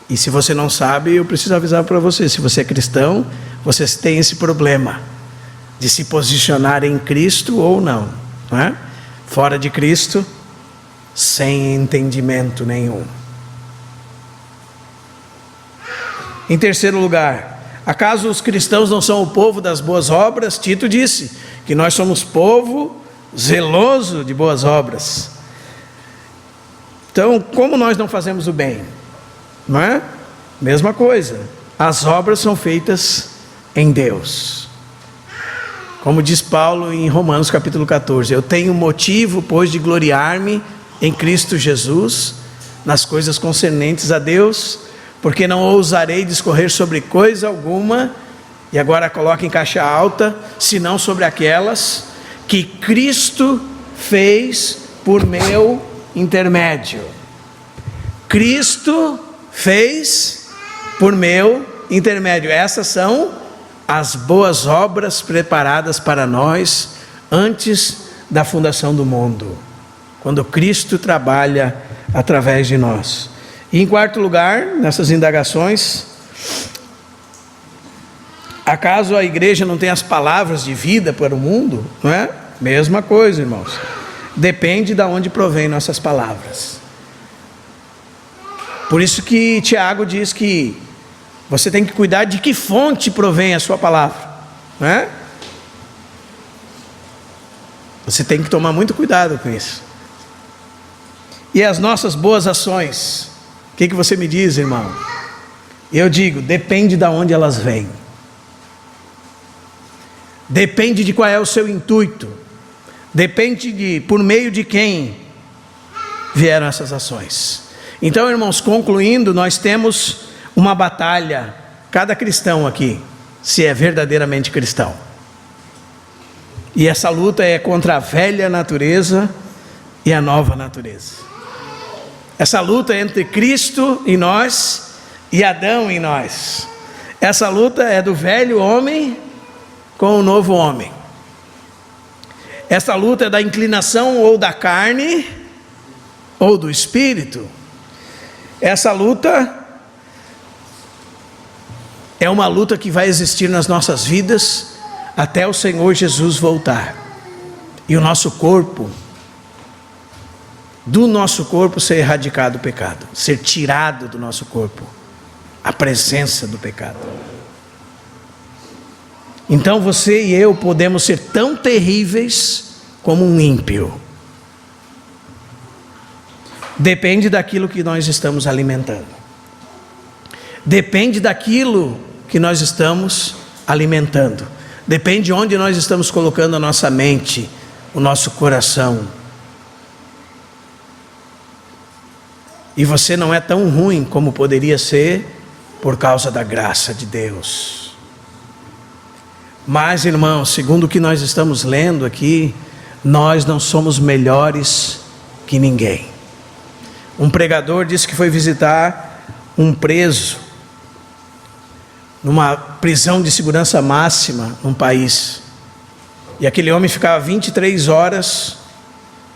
E se você não sabe, eu preciso avisar para você: se você é cristão, você tem esse problema de se posicionar em Cristo ou não, não é? Fora de Cristo, sem entendimento nenhum. Em terceiro lugar, acaso os cristãos não são o povo das boas obras? Tito disse que nós somos povo zeloso de boas obras. Então, como nós não fazemos o bem? Não é? Mesma coisa, as obras são feitas em Deus. Como diz Paulo em Romanos capítulo 14: eu tenho motivo, pois, de gloriar-me em Cristo Jesus, nas coisas concernentes a Deus, porque não ousarei discorrer sobre coisa alguma, e agora coloca em caixa alta, senão sobre aquelas que Cristo fez por meu intermédio. Cristo fez por meu intermédio. Essas são as boas obras preparadas para nós antes da fundação do mundo, quando Cristo trabalha através de nós. E em quarto lugar, nessas indagações, acaso a igreja não tem as palavras de vida para o mundo? Não é? Mesma coisa, irmãos. Depende de onde provém nossas palavras. Por isso que Tiago diz que você tem que cuidar de que fonte provém a sua palavra, não é? Você tem que tomar muito cuidado com isso. E as nossas boas ações, o que você me diz, irmão? Eu digo: depende de onde elas vêm. Depende de qual é o seu intuito. Depende de por meio de quem vieram essas ações. Então, irmãos, concluindo, nós temos uma batalha, cada cristão aqui, se é verdadeiramente cristão. E essa luta é contra a velha natureza e a nova natureza. Essa luta é entre Cristo em nós e Adão em nós. Essa luta é do velho homem com o novo homem. Essa luta é da inclinação ou da carne ou do espírito. Essa luta é uma luta que vai existir nas nossas vidas até o Senhor Jesus voltar. E o nosso corpo, do nosso corpo ser erradicado o pecado, ser tirado do nosso corpo a presença do pecado. Então você e eu podemos ser tão terríveis como um ímpio. Depende daquilo que nós estamos alimentando. Depende daquilo que nós estamos alimentando. Depende de onde nós estamos colocando a nossa mente, o nosso coração. E você não é tão ruim como poderia ser por causa da graça de Deus. Mas, irmãos, segundo o que nós estamos lendo aqui, nós não somos melhores que ninguém. Um pregador disse que foi visitar um preso numa prisão de segurança máxima num país. E aquele homem ficava 23 horas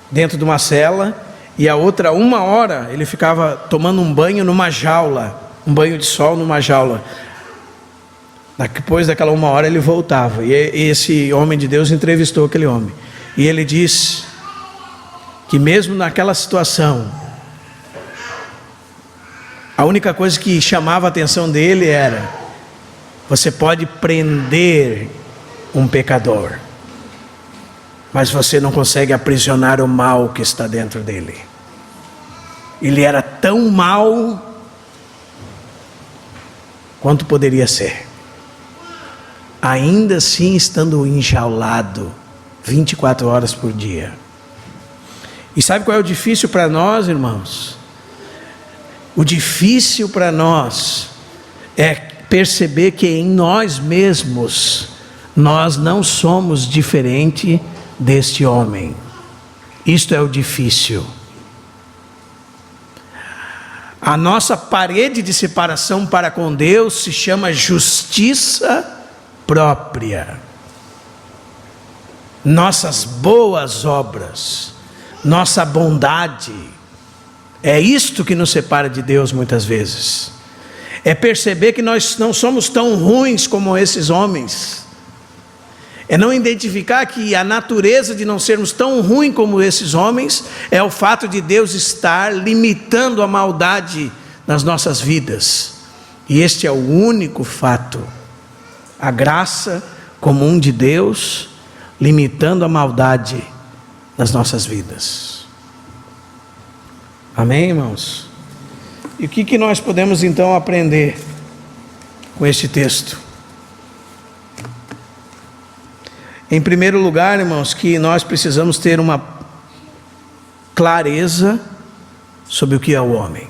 dentro de uma cela, e a outra 1 hora ele ficava tomando um banho numa jaula, um banho de sol numa jaula. Depois daquela 1 hora ele voltava, e esse homem de Deus entrevistou aquele homem, e ele disse que mesmo naquela situação, a única coisa que chamava a atenção dele era: você pode prender um pecador, mas você não consegue aprisionar o mal que está dentro dele. Ele era tão mau quanto poderia ser, ainda assim estando enjaulado 24 horas por dia. E sabe qual é o difícil para nós, irmãos? O difícil para nós é perceber que em nós mesmos nós não somos diferente deste homem. Isto é o difícil. A nossa parede de separação para com Deus se chama justiça própria. Nossas boas obras, nossa bondade, é isto que nos separa de Deus muitas vezes. É perceber que nós não somos tão ruins como esses homens. É não identificar que a natureza de não sermos tão ruins como esses homens é o fato de Deus estar limitando a maldade nas nossas vidas. E este é o único fato. A graça comum de Deus limitando a maldade nas nossas vidas. Amém, irmãos? E o que nós podemos então aprender com este texto? Em primeiro lugar, irmãos, que nós precisamos ter uma clareza sobre o que é o homem.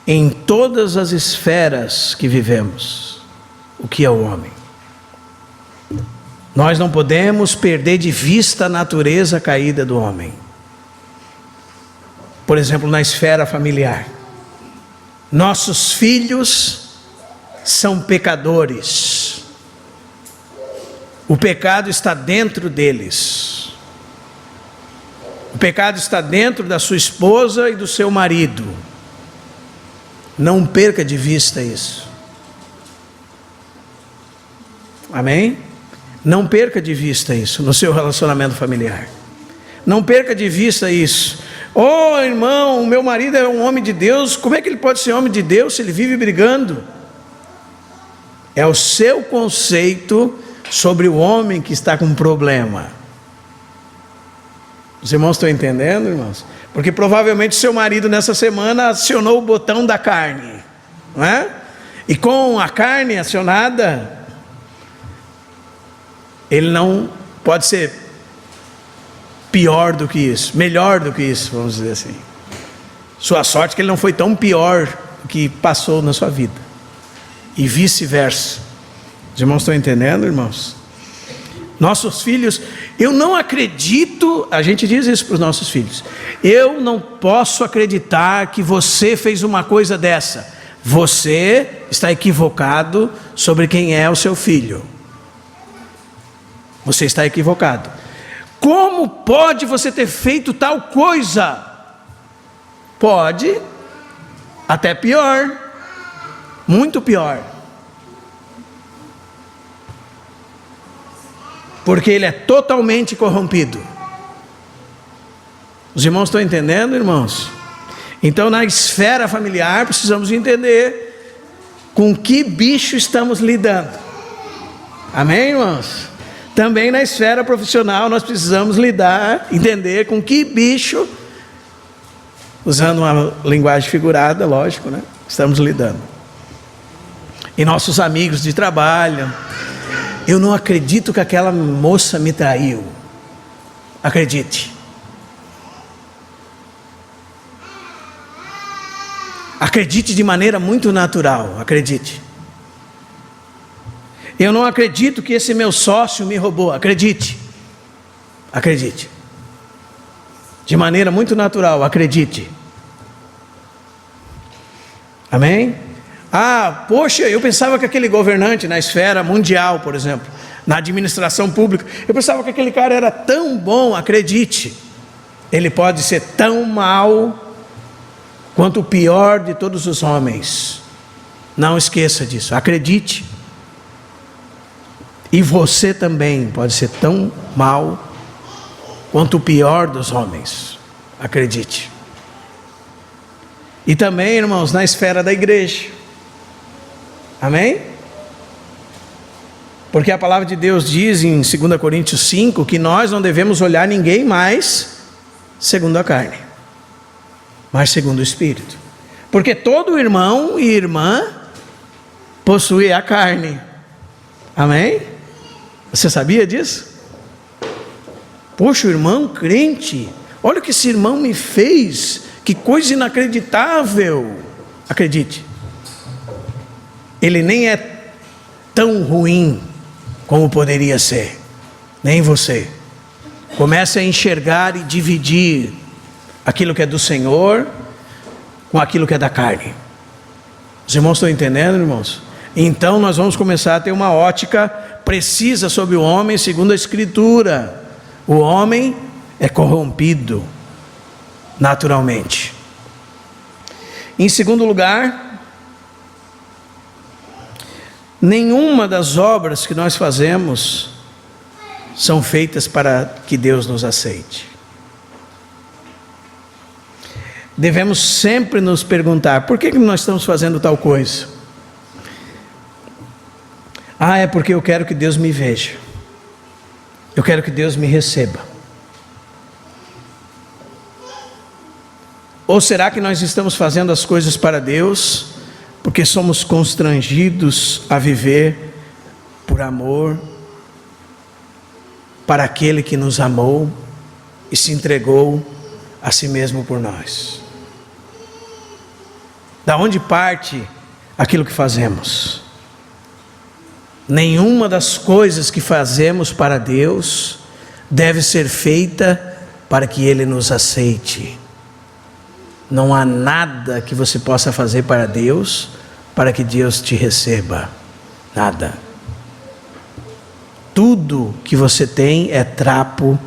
Em todas as esferas que vivemos, o que é o homem? Nós não podemos perder de vista a natureza caída do homem. Por exemplo, na esfera familiar, nossos filhos são pecadores. O pecado está dentro deles. O pecado está dentro da sua esposa e do seu marido. Não perca de vista isso. Amém? Não perca de vista isso no seu relacionamento familiar. Não perca de vista isso. Oh, irmão, meu marido é um homem de Deus. Como é que ele pode ser homem de Deus se ele vive brigando? É o seu conceito sobre o homem que está com um problema. Os irmãos estão entendendo, irmãos? Porque provavelmente seu marido nessa semana acionou o botão da carne, não é? E com a carne acionada, ele não pode ser pior do que isso, melhor do que isso, vamos dizer assim. Sua sorte é que ele não foi tão pior do que passou na sua vida. E vice-versa. Os irmãos estão entendendo, irmãos? Nossos filhos, eu não acredito, a gente diz isso para os nossos filhos, eu não posso acreditar que você fez uma coisa dessa. Você está equivocado sobre quem é o seu filho. Você está equivocado. Como pode você ter feito tal coisa? Pode, até pior, muito pior. Porque ele é totalmente corrompido. Os irmãos estão entendendo, irmãos? Então, na esfera familiar, precisamos entender com que bicho estamos lidando. Amém, irmãos? Também na esfera profissional, nós precisamos entender com que bicho, usando uma linguagem figurada, lógico, né? Estamos lidando. E nossos amigos de trabalho. Eu não acredito que aquela moça me traiu. Acredite. Acredite de maneira muito natural, acredite. Eu não acredito que esse meu sócio me roubou, acredite. Acredite. De maneira muito natural, acredite. Amém? Poxa, eu pensava que aquele governante na esfera mundial, por exemplo, na administração pública, eu pensava que aquele cara era tão bom, acredite. Ele pode ser tão mau quanto o pior de todos os homens. Não esqueça disso, acredite. E você também pode ser tão mau quanto o pior dos homens, acredite. E também, irmãos, na esfera da igreja. Amém? Porque a palavra de Deus diz em 2 Coríntios 5 que nós não devemos olhar ninguém mais segundo a carne, mas segundo o Espírito. Porque todo irmão e irmã possui a carne. Amém? Você sabia disso? Poxa, o irmão crente, olha o que esse irmão me fez, que coisa inacreditável. Acredite, ele nem é tão ruim como poderia ser, nem você. Comece a enxergar e dividir aquilo que é do Senhor com aquilo que é da carne. Os irmãos estão entendendo, irmãos? Então nós vamos começar a ter uma ótica precisa sobre o homem segundo a Escritura. O homem é corrompido naturalmente. Em segundo lugar, nenhuma das obras que nós fazemos são feitas para que Deus nos aceite. Devemos sempre nos perguntar: por que nós estamos fazendo tal coisa? É porque eu quero que Deus me veja. Eu quero que Deus me receba. Ou será que nós estamos fazendo as coisas para Deus porque somos constrangidos a viver por amor para aquele que nos amou e se entregou a si mesmo por nós? Da onde parte aquilo que fazemos? Nenhuma das coisas que fazemos para Deus deve ser feita para que Ele nos aceite. Não há nada que você possa fazer para Deus para que Deus te receba. Nada. Tudo que você tem é trapo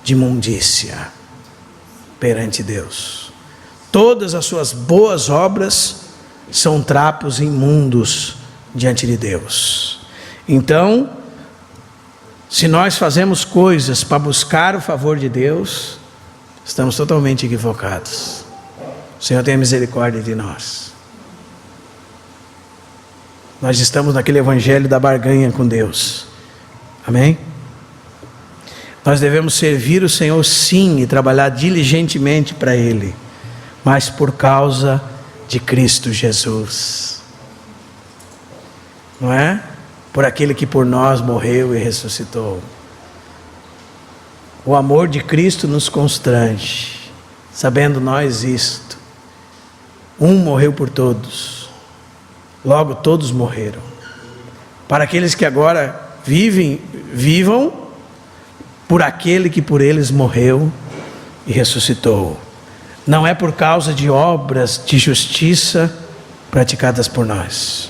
de imundícia perante Deus. Todas as suas boas obras são trapos imundos diante de Deus. Então, se nós fazemos coisas para buscar o favor de Deus, estamos totalmente equivocados. O Senhor tenha misericórdia de nós. Nós estamos naquele evangelho da barganha com Deus. Amém? Nós devemos servir o Senhor sim e trabalhar diligentemente para Ele, mas por causa de Cristo Jesus. Não é? Por aquele que por nós morreu e ressuscitou. O amor de Cristo nos constrange, sabendo nós isto. Um morreu por todos, logo todos morreram. Para aqueles que agora vivam por aquele que por eles morreu e ressuscitou. Não é por causa de obras de justiça praticadas por nós,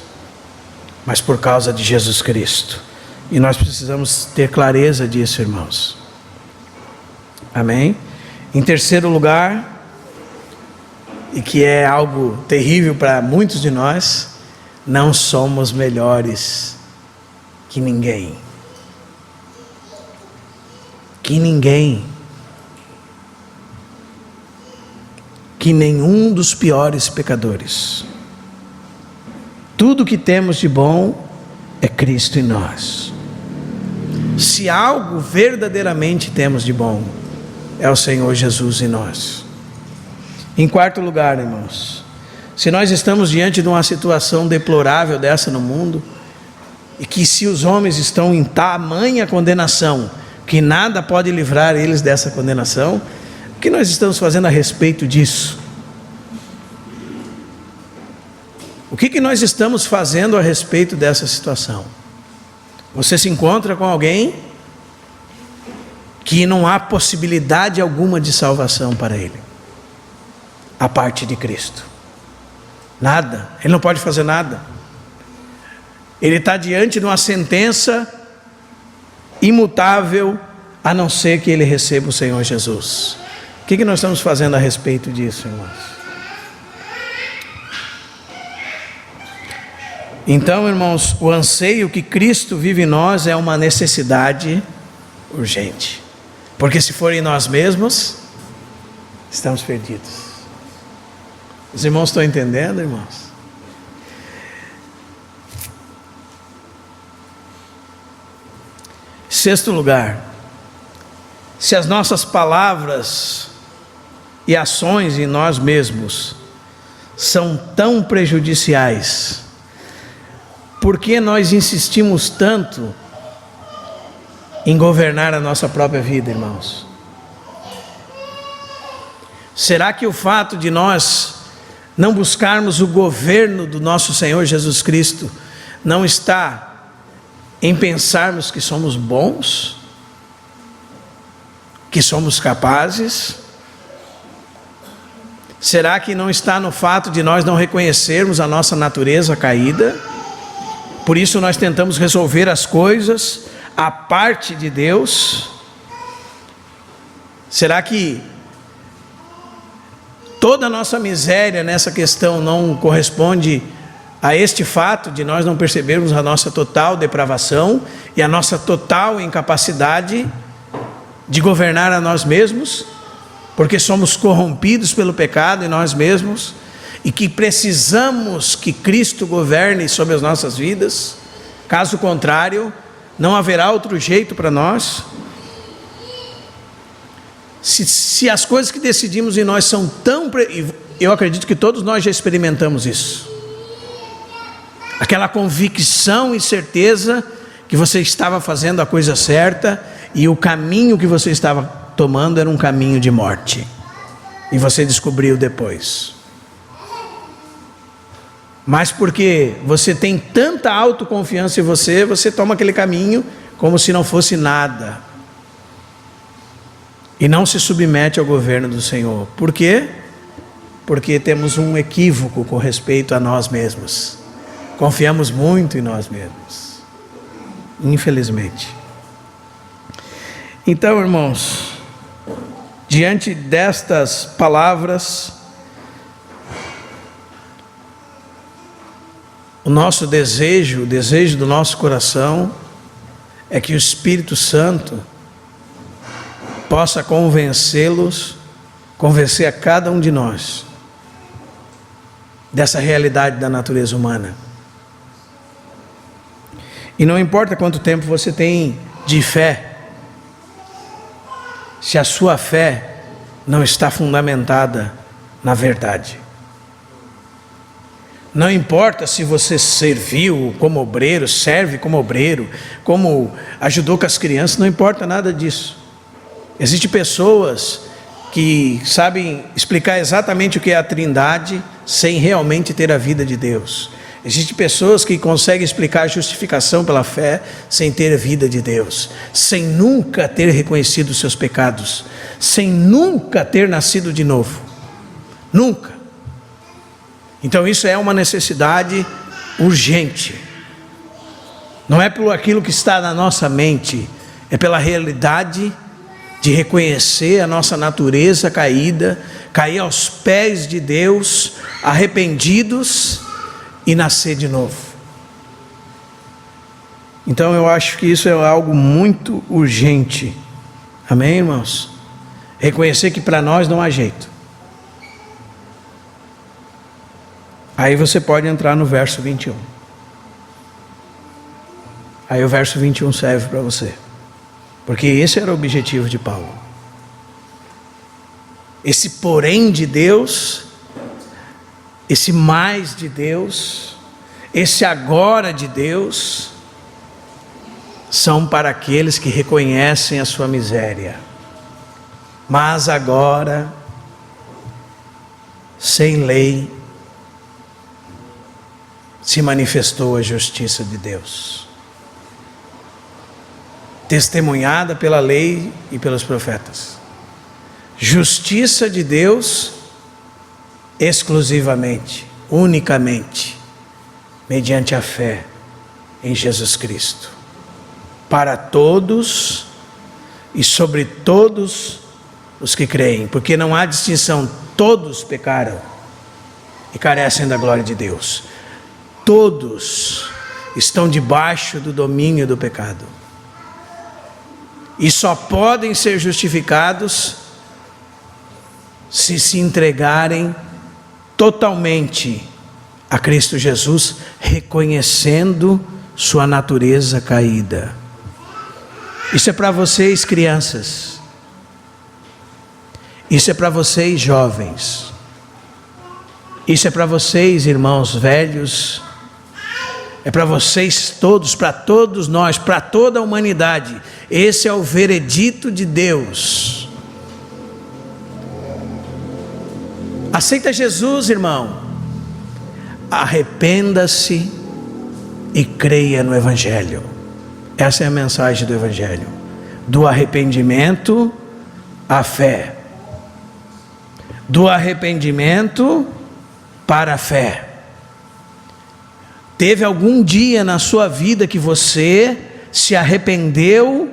mas por causa de Jesus Cristo. E nós precisamos ter clareza disso, irmãos. Amém? Em terceiro lugar, e que é algo terrível para muitos de nós, não somos melhores que ninguém. Que ninguém. Que nenhum dos piores pecadores. Tudo que temos de bom é Cristo em nós. Se algo verdadeiramente temos de bom, é o Senhor Jesus em nós. Em quarto lugar, irmãos, se nós estamos diante de uma situação deplorável dessa no mundo, e que se os homens estão em tamanha condenação, que nada pode livrar eles dessa condenação, o que nós estamos fazendo a respeito disso? O que nós estamos fazendo a respeito dessa situação? Você se encontra com alguém que não há possibilidade alguma de salvação para ele, a parte de Cristo. Nada, ele não pode fazer nada. Ele está diante de uma sentença imutável, a não ser que ele receba o Senhor Jesus. O que nós estamos fazendo a respeito disso, irmãos? Então, irmãos, o anseio que Cristo vive em nós é uma necessidade urgente, porque se for em nós mesmos, estamos perdidos. Os irmãos estão entendendo, irmãos? Sexto lugar, se as nossas palavras e ações em nós mesmos são tão prejudiciais, por que nós insistimos tanto em governar a nossa própria vida, irmãos? Será que o fato de nós não buscarmos o governo do nosso Senhor Jesus Cristo não está em pensarmos que somos bons, que somos capazes? Será que não está no fato de nós não reconhecermos a nossa natureza caída? Por isso nós tentamos resolver as coisas à parte de Deus? Será que toda a nossa miséria nessa questão não corresponde a este fato de nós não percebermos a nossa total depravação e a nossa total incapacidade de governar a nós mesmos, porque somos corrompidos pelo pecado em nós mesmos, e que precisamos que Cristo governe sobre as nossas vidas? Caso contrário, não haverá outro jeito para nós. Se as coisas que decidimos em nós são tão... Eu acredito que todos nós já experimentamos isso. Aquela convicção e certeza que você estava fazendo a coisa certa e o caminho que você estava tomando era um caminho de morte. E você descobriu depois. Mas porque você tem tanta autoconfiança em você, você toma aquele caminho como se não fosse nada. E não se submete ao governo do Senhor. Por quê? Porque temos um equívoco com respeito a nós mesmos. Confiamos muito em nós mesmos. Infelizmente. Então, irmãos, diante destas palavras, o nosso desejo, o desejo do nosso coração é que o Espírito Santo possa convencer a cada um de nós dessa realidade da natureza humana. E não importa quanto tempo você tem de fé, se a sua fé não está fundamentada na verdade. Não importa se você serviu como obreiro, serve como obreiro, como ajudou com as crianças, não importa nada disso. Existem pessoas que sabem explicar exatamente o que é a Trindade sem realmente ter a vida de Deus. Existem pessoas que conseguem explicar a justificação pela fé sem ter a vida de Deus, sem nunca ter reconhecido os seus pecados, sem nunca ter nascido de novo. Nunca. Então isso é uma necessidade urgente. Não é por aquilo que está na nossa mente, é pela realidade de reconhecer a nossa natureza caída, cair aos pés de Deus, arrependidos e nascer de novo. Então eu acho que isso é algo muito urgente. Amém, irmãos? Reconhecer que para nós não há jeito. Aí você pode entrar no verso 21. Aí o verso 21 serve para você. Porque esse era o objetivo de Paulo. Esse porém de Deus, esse mais de Deus, esse agora de Deus, são para aqueles que reconhecem a sua miséria. Mas agora, sem lei, se manifestou a justiça de Deus, testemunhada pela lei e pelos profetas. Justiça de Deus exclusivamente, unicamente, mediante a fé em Jesus Cristo, para todos e sobre todos os que creem, porque não há distinção, todos pecaram e carecem da glória de Deus. Todos estão debaixo do domínio do pecado. E só podem ser justificados se entregarem totalmente a Cristo Jesus, reconhecendo sua natureza caída. Isso é para vocês, crianças. Isso é para vocês, jovens. Isso é para vocês, irmãos velhos. É para vocês todos, para todos nós, para toda a humanidade. Esse é o veredito de Deus. Aceita Jesus, irmão. Arrependa-se e creia no Evangelho. Essa é a mensagem do Evangelho. Do arrependimento à fé. Do arrependimento para a fé. Teve algum dia na sua vida que você se arrependeu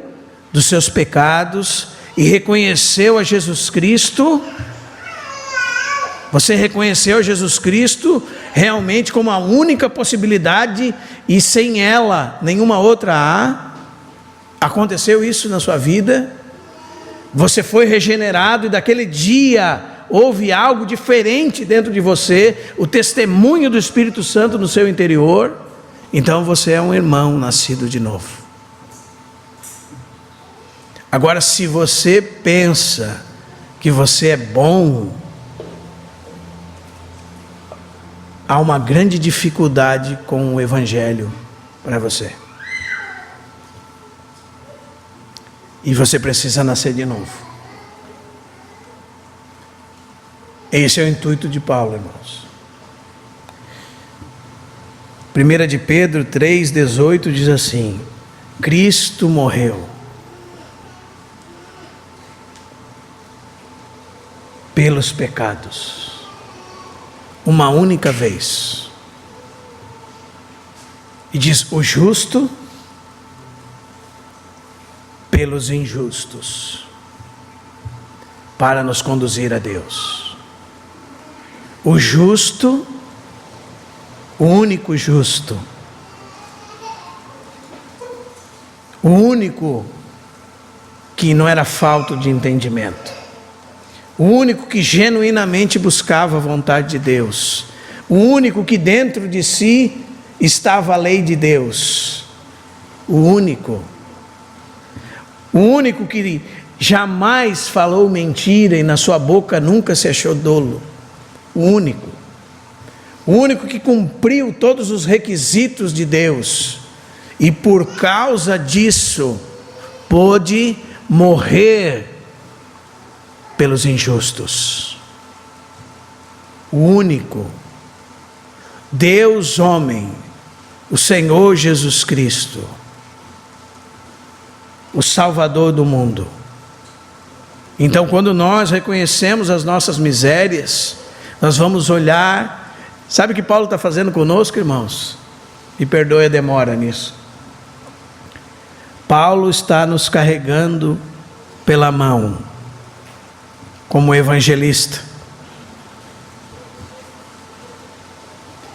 dos seus pecados e reconheceu a Jesus Cristo? Você reconheceu Jesus Cristo realmente como a única possibilidade e sem ela nenhuma outra há? Aconteceu isso na sua vida? Você foi regenerado e daquele dia houve algo diferente dentro de você, o testemunho do Espírito Santo no seu interior? Então você é um irmão nascido de novo. Agora, se você pensa que você é bom, há uma grande dificuldade com o Evangelho para você. E você precisa nascer de novo. Esse é o intuito de Paulo, irmãos. 1 de Pedro 3,18 diz assim: Cristo morreu pelos pecados, uma única vez. E diz: o justo pelos injustos, para nos conduzir a Deus. O justo, o único justo, o único que não era falto de entendimento, o único que genuinamente buscava a vontade de Deus, o único que dentro de si estava a lei de Deus, o único que jamais falou mentira e na sua boca nunca se achou dolo, o único que cumpriu todos os requisitos de Deus e por causa disso pôde morrer pelos injustos. O único Deus homem, o Senhor Jesus Cristo, o Salvador do mundo. Então, quando nós reconhecemos as nossas misérias, nós vamos olhar. Sabe o que Paulo está fazendo conosco, irmãos? Me perdoe a demora nisso. Paulo está nos carregando pela mão, como evangelista,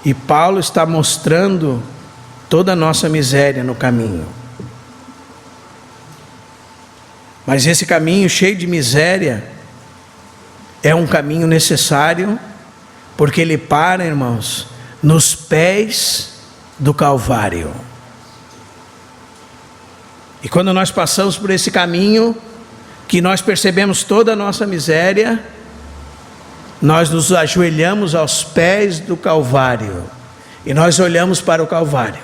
E Paulo está mostrando toda a nossa miséria no caminho. Mas esse caminho cheio de miséria é um caminho necessário, porque ele para, irmãos, nos pés do Calvário. E quando nós passamos por esse caminho, que nós percebemos toda a nossa miséria, nós nos ajoelhamos aos pés do Calvário, e nós olhamos para o Calvário,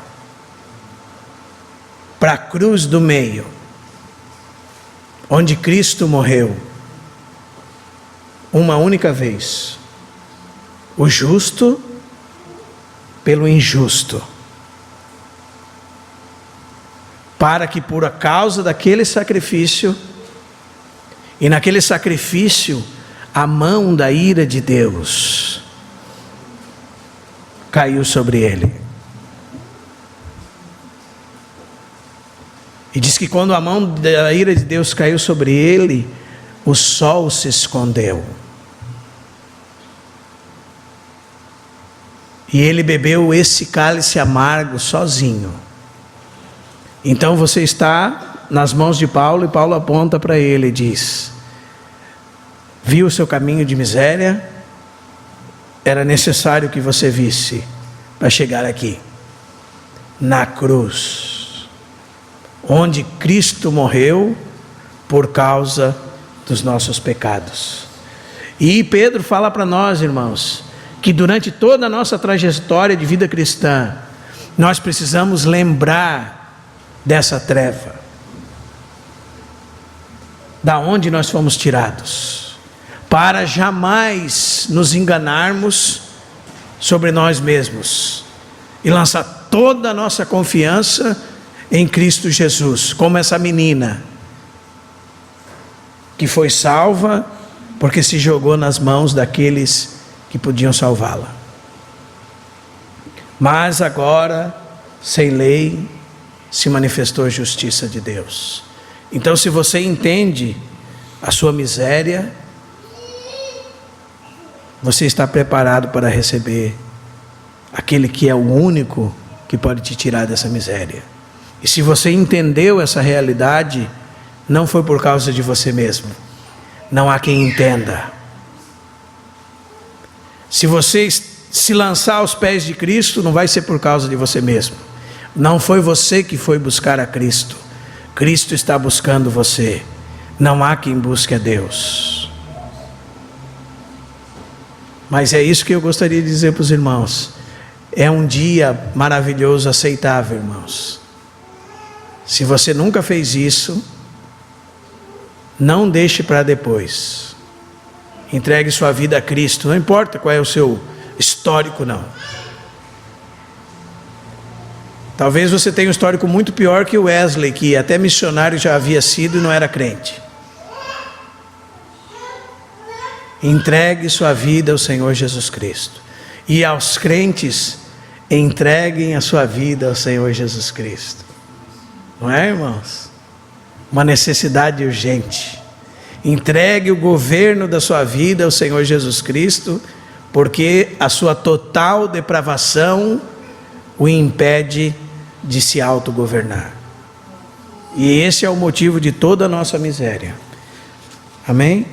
para a cruz do meio, onde Cristo morreu, uma única vez, o justo pelo injusto, para que por causa daquele sacrifício, e naquele sacrifício, a mão da ira de Deus caiu sobre ele. E diz que quando a mão da ira de Deus caiu sobre ele, o sol se escondeu. E ele bebeu esse cálice amargo sozinho. Então você está nas mãos de Paulo, e Paulo aponta para ele e diz: viu o seu caminho de miséria? Era necessário que você visse para chegar aqui, na cruz, onde Cristo morreu por causa dos nossos pecados. E Pedro fala para nós, irmãos, que durante toda a nossa trajetória de vida cristã, nós precisamos lembrar dessa treva, da onde nós fomos tirados, para jamais nos enganarmos sobre nós mesmos, e lançar toda a nossa confiança em Cristo Jesus, como essa menina, que foi salva, porque se jogou nas mãos daqueles que podiam salvá-la. Mas agora, sem lei, se manifestou a justiça de Deus. Então, se você entende a sua miséria, você está preparado para receber aquele que é o único que pode te tirar dessa miséria. E se você entendeu essa realidade, não foi por causa de você mesmo. Não há quem entenda. Se você se lançar aos pés de Cristo, não vai ser por causa de você mesmo. Não foi você que foi buscar a Cristo. Cristo está buscando você. Não há quem busque a Deus. Mas é isso que eu gostaria de dizer para os irmãos. É um dia maravilhoso, aceitável, irmãos. Se você nunca fez isso, não deixe para depois. Entregue sua vida a Cristo. Não importa qual é o seu histórico, não. Talvez você tenha um histórico muito pior que o Wesley, que até missionário já havia sido e não era crente. Entregue sua vida ao Senhor Jesus Cristo. E aos crentes, entreguem a sua vida ao Senhor Jesus Cristo. Não é, irmãos? Uma necessidade urgente. Entregue o governo da sua vida ao Senhor Jesus Cristo, porque a sua total depravação o impede de se autogovernar. E esse é o motivo de toda a nossa miséria. Amém?